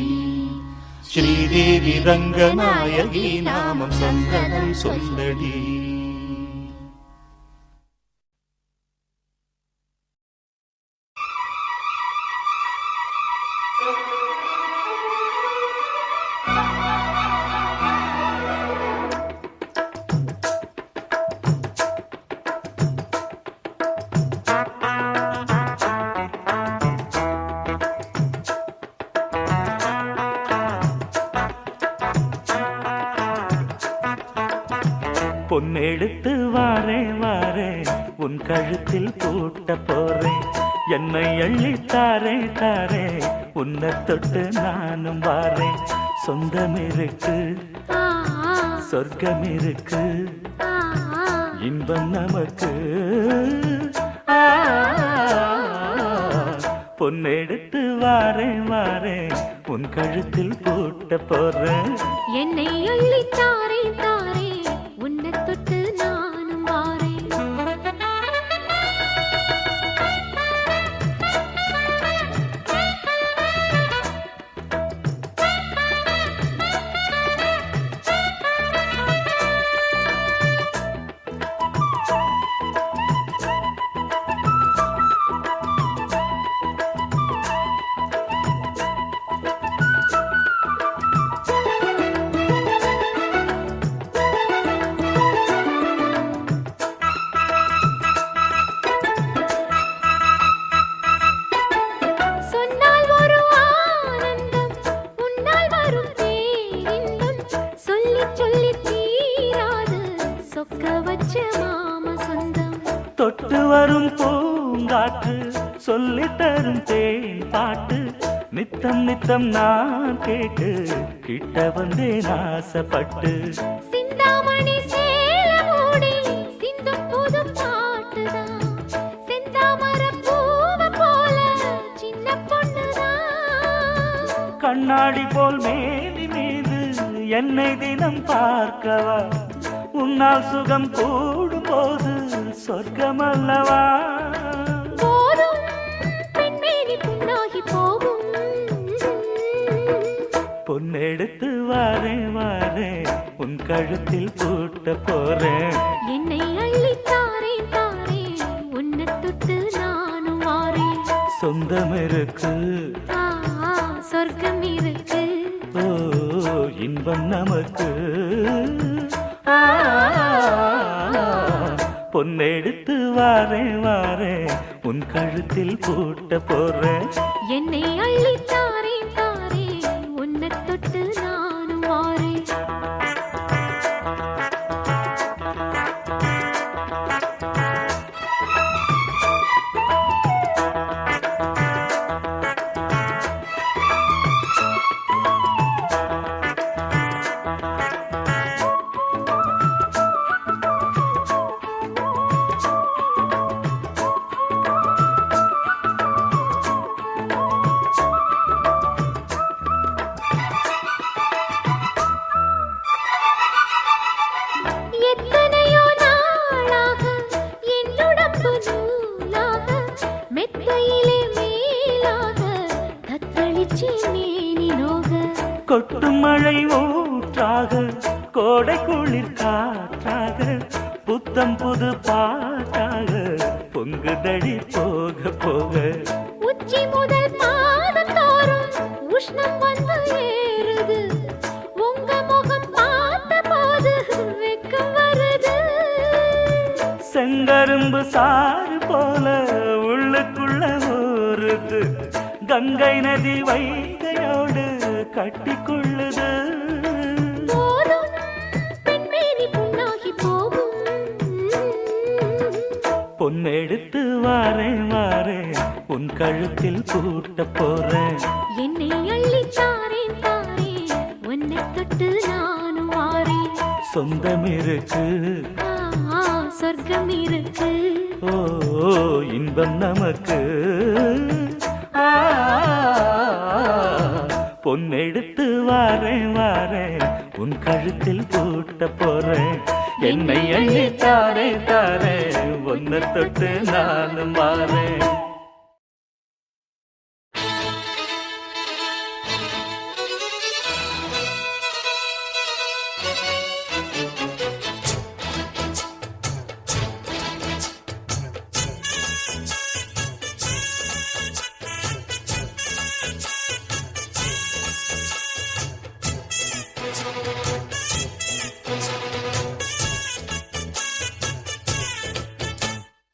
ஸ்ரீதேவி ரங்கநாயகி நாமம் சந்தனம் சொல்லடி. பொன்னெடுத்து வாரே வாரே உன் கழுத்தில் பூட்ட போறேன் என்னை அள்ளி தாரே தாரே உன்னை தொட்டு நானும் வாரேன் சொந்தம் இருக்கு சொர்க்கம் இருக்கு இன்பம் நமக்கு பொன்னெடுத்து வாரே வாரே உன் கழுத்தில் பூட்ட போறேன் என்னை அள்ளி தாரே தாரே உன்னை தொட்டு நானும் வாரேன் தொட்டு வரும் பூங்காற்று சொல்லி தரும் தேன் பாட்டு நித்தம் நித்தம் நான் கேட்டு கிட்ட வந்தேன் ஆசைப்பட்டு சிந்தாமணி சேலமோடி சிந்தும் புது பாட்டுதான் செந்தாமர பூவ போல சின்ன பொண்ணுதான் கண்ணாடி போல் மேலி மீது என்னை தினம் பார்க்கவா உன்னால் சுகம் கூடும் போது சொர்க்கம் அல்லவா போதும் பெண்மேனி புண்ணாகி போகும் பொன்னெடுத்து வாரே வாரே உன் கழுத்தில் பூட்ட போறேன் என்னை அள்ளி தாரே தாரே உன்னை தொட்டு நானும் வாரேன் சொந்தம் இருக்கு சொர்க்கம் இருக்கு ஓ இன்பம் நமக்கு பொன்னெடுத்து வாரே வாரே உன் கழுத்தில் பூட்ட போறேன் என்னை அள்ளி தாரே தாரே உன்னை தொட்டு நானும் வாரேன் எத்தனையோ நாளாக என்னுடம்பு நூலாக மெத்தையிலே மேலாக தத்தளிச்சி மேனி நோக கொட்டும் மழை ஊற்றாக கோடை குளிர் காற்றாக புத்தம் புது பாட்டாக பொங்குதடி போக போக உச்சி முதல் பாதம் தோறும் உஷ்ணம் வந்து ஏறுது உங்க முகம் பார்த்த போது செங்கரும்பு சாறு போல உள்ளுக்குள்ள ஊறுது கங்கை நதி வைகையோடு கட்டிக்கொள்ளுது போதும் பெண்மேனி புண்ணாகி போகும் பொன்னெடுத்து வாரேன் வாரேன் உன் கழுத்தில் பூட்ட போறேன் என்னை அள்ளி தாரேன் தாரேன் உன்னை தொட்டு நானும் வாரேன் சொந்தம் இருக்கு சொர்க்கம் இருக்கு ஓ இன்பம் நமக்கு பொன்னெடுத்து வாரேன் வாரேன் உன் கழுத்தில் பூட்ட போறேன் என்னை அள்ளி தாரே தாரே ஒன்ன தொட்டு நானும் வாரேன்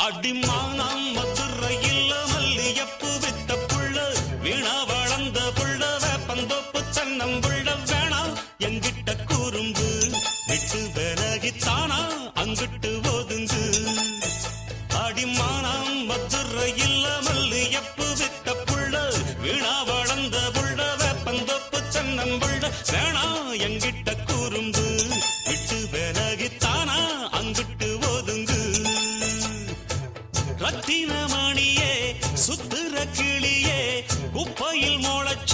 அடிமானம் மதுரையில் மல்லியப்பு வித்த புள்ள வீணா வளர்ந்த புள்ள வேப்பந்தோப்பு தென்னம்புள்ள வேணாம் எங்கிட்ட கூறும்பு விட்டு விலகித்தானா அங்கிட்டு ஒதுங்கு அடிமானம் மதுரையில் மல்லியப்பு வித்த புள்ள வீணா வளர்ந்த புள்ள வேப்பந்தோப்பு தென்னம்புள்ள வேணாம் எங்கிட்ட கூறும்பு விட்டு விலகித்தானா அங்கிட்டு ஒதுங்கு ரத்தினமணியே சுத்துற கிளியே குப்பையில் முளைச்ச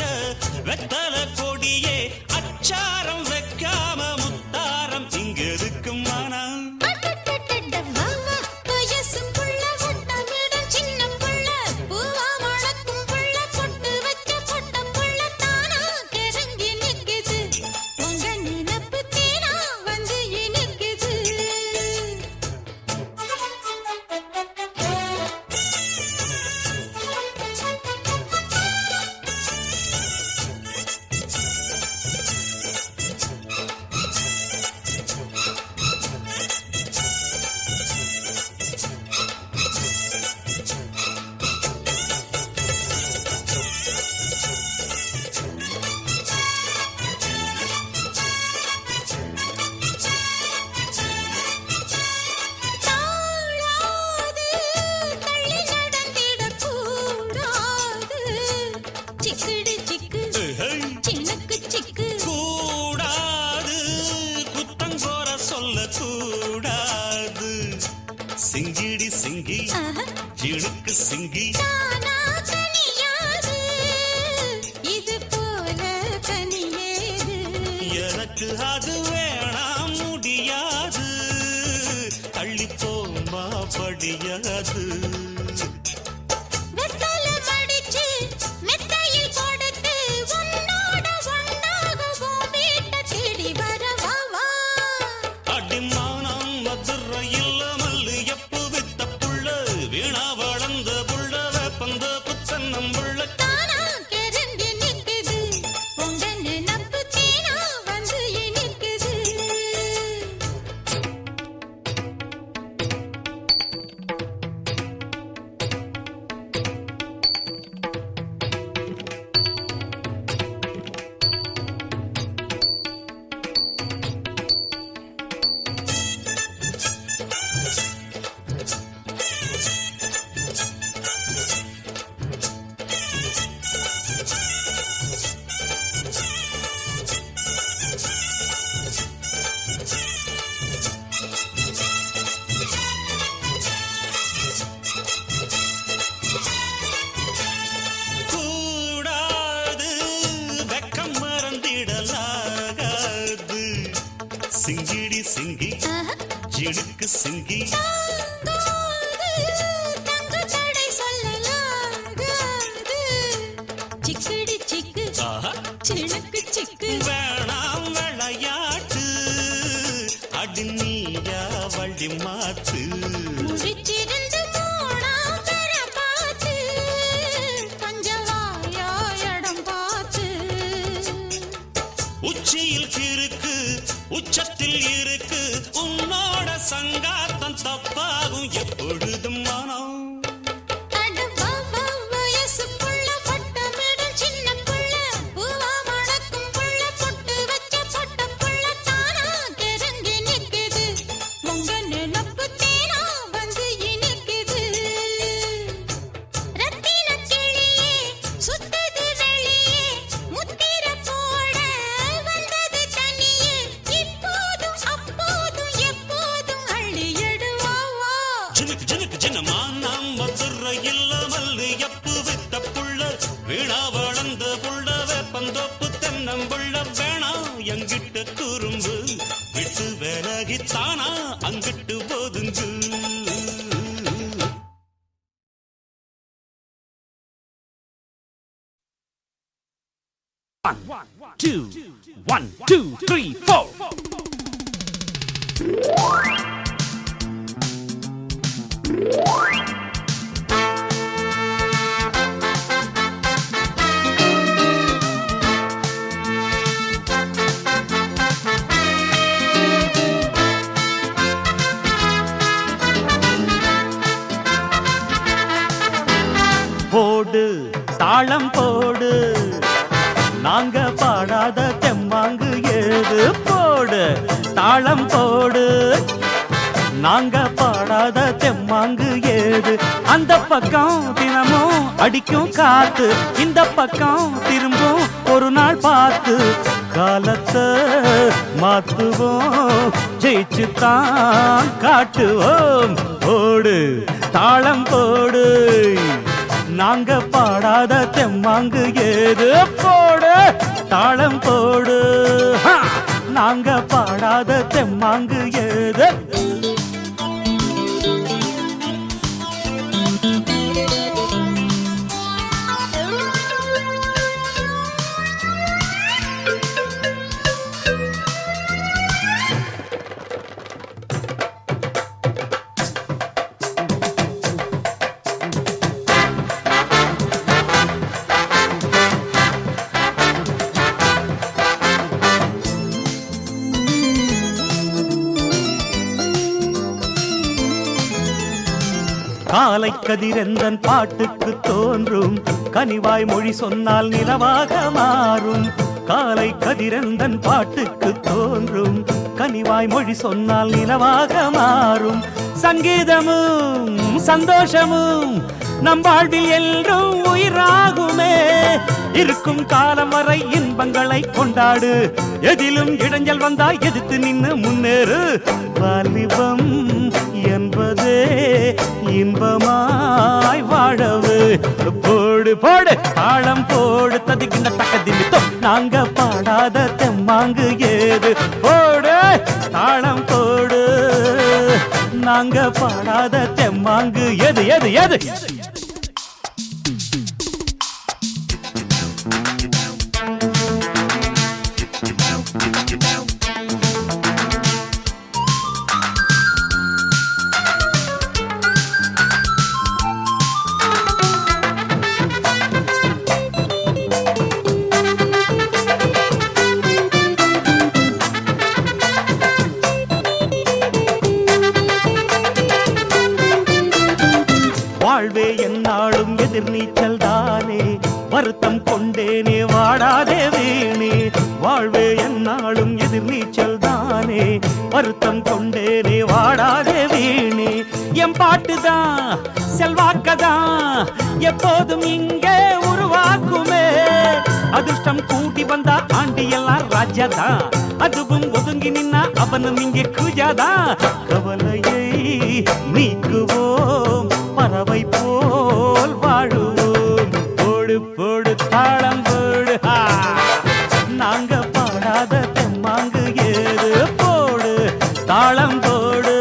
வெத்தல கொடியே அச்சாரம் வைக்காம முத்தாரம் இங்க இருக்கு மனம் சிங்கிடி சிங்கி ஜிழுக்கு சிங்கி இது போல தனியேது எனக்கு அது வேணாம் முடியாது தள்ளி போமா படியாது சிங்கிடி சிங்கி ஜிடுக்கு சிங்கி சிக்கடி சிக்கு சினுக்கு சிக்கு வேணாம் விளையாட்டு அடி நீயா வழி மாத்து முடிச்சிருந்து போனா பெற பார்த்து பஞ்சவாயா இடம் பார்த்து உச்சியில் இருக்கு உச்சத்தில் இருக்கு உன்னோட சங்காத்தம் தப்பாகும் எப்பொழுதும் மனம் எங்கிட்ட குறும்பு விட்டு விலகித்தானா அங்கிட்டு போதுங்கு One, two, three, four. போடு தாளம் போடு நாங்க பாடாத தெம்மாங்கு ஏது போடு தாளம் போடு நாங்க பாடாத தெம்மாங்கு ஏது அந்த பக்கம் தினமும் அடிக்கும் காத்து இந்த பக்கம் திரும்பும் ஒரு நாள் பார்த்து காலத்தை மாத்துவோம் ஜெயிச்சு தான் காட்டுவோம் போடு தாளம் போடு நாங்க பாடாத தெம்மாங்கு ஏது போடு தாளம் போடு நாங்க பாடாத தெம்மாங்கு ஏது காலை கதிரெந்தன் பாட்டுக்கு தோன்றும் கனிவாய் மொழி சொன்னால் நிலவாக மாறும் காலை கதிரெந்தன் பாட்டுக்கு தோன்றும் கனிவாய் மொழி சொன்னால் நிலவாக மாறும் சங்கீதமும் சந்தோஷமும் நம் வாழ்வில் என்றும் உயிராகுமே இருக்கும் காலம் வரை இன்பங்களை கொண்டாடு எதிலும் இடைஞ்சல் வந்தாய் எதிர்த்து நின்னு முன்னேறு வாலிபம் என்பதே இன்பமாய் வாழவு போடு போடு தாளம் போடு ததிக்கின்ற தக்க நிமித்தம் நாங்க பாடாத தெம்மாங்கு ஏது போடு தாளம் போடு நாங்க பாடாத தெம்மாங்கு எது எது எது வாழ்வே என்னாலும் எதிர்நீச்சல் தானே வருத்தம் கொண்டேனே வாடாதே வீணே வாழ்வே என்னாலும் எதிர்நீச்சல் தானே வருத்தம் கொண்டேனே வாடாதே வீணே என் பாட்டுதான் செல்வாக்கதான் எப்போதும் இங்கே உருவாக்குமே அதிர்ஷ்டம் கூட்டி வந்தா ஆண்டி எல்லாம் ராஜாதான் அதுவும் ஒதுங்கி நின்னா அவனும் இங்கே குஜாதான் கவலையை நீக்குவோம் பறவை போல் வாழுவோம் போடு போடு தாளம் போடு நாங்க பாடாத தெம்மாங்கு ஏது போடு தாளம் போடு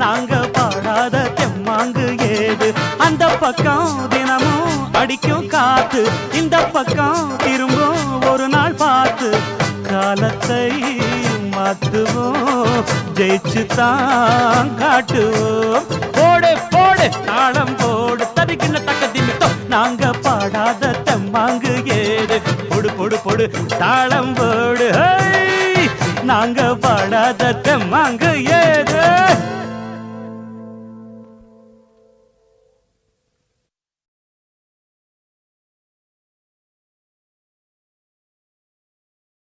நாங்க பாடாத தெம்மாங்கு ஏது அந்த பக்கம் தினமும் அடிக்கும் காத்து இந்த பக்கம் திரும்பும் ஒரு நாள் பார்த்து காலத்தை மாத்துவோம் ஜெயிச்சு தான் காட்டுவோம் போடு போடு தாளம் போடு ததிக்கின்ற தக்க திமித்தம் நாங்க பாடாத தெம்மாங்கு ஏது பொடு பொடு பொடு தாளம் போடு நாங்க பாடாத தெம்மாங்கு ஏது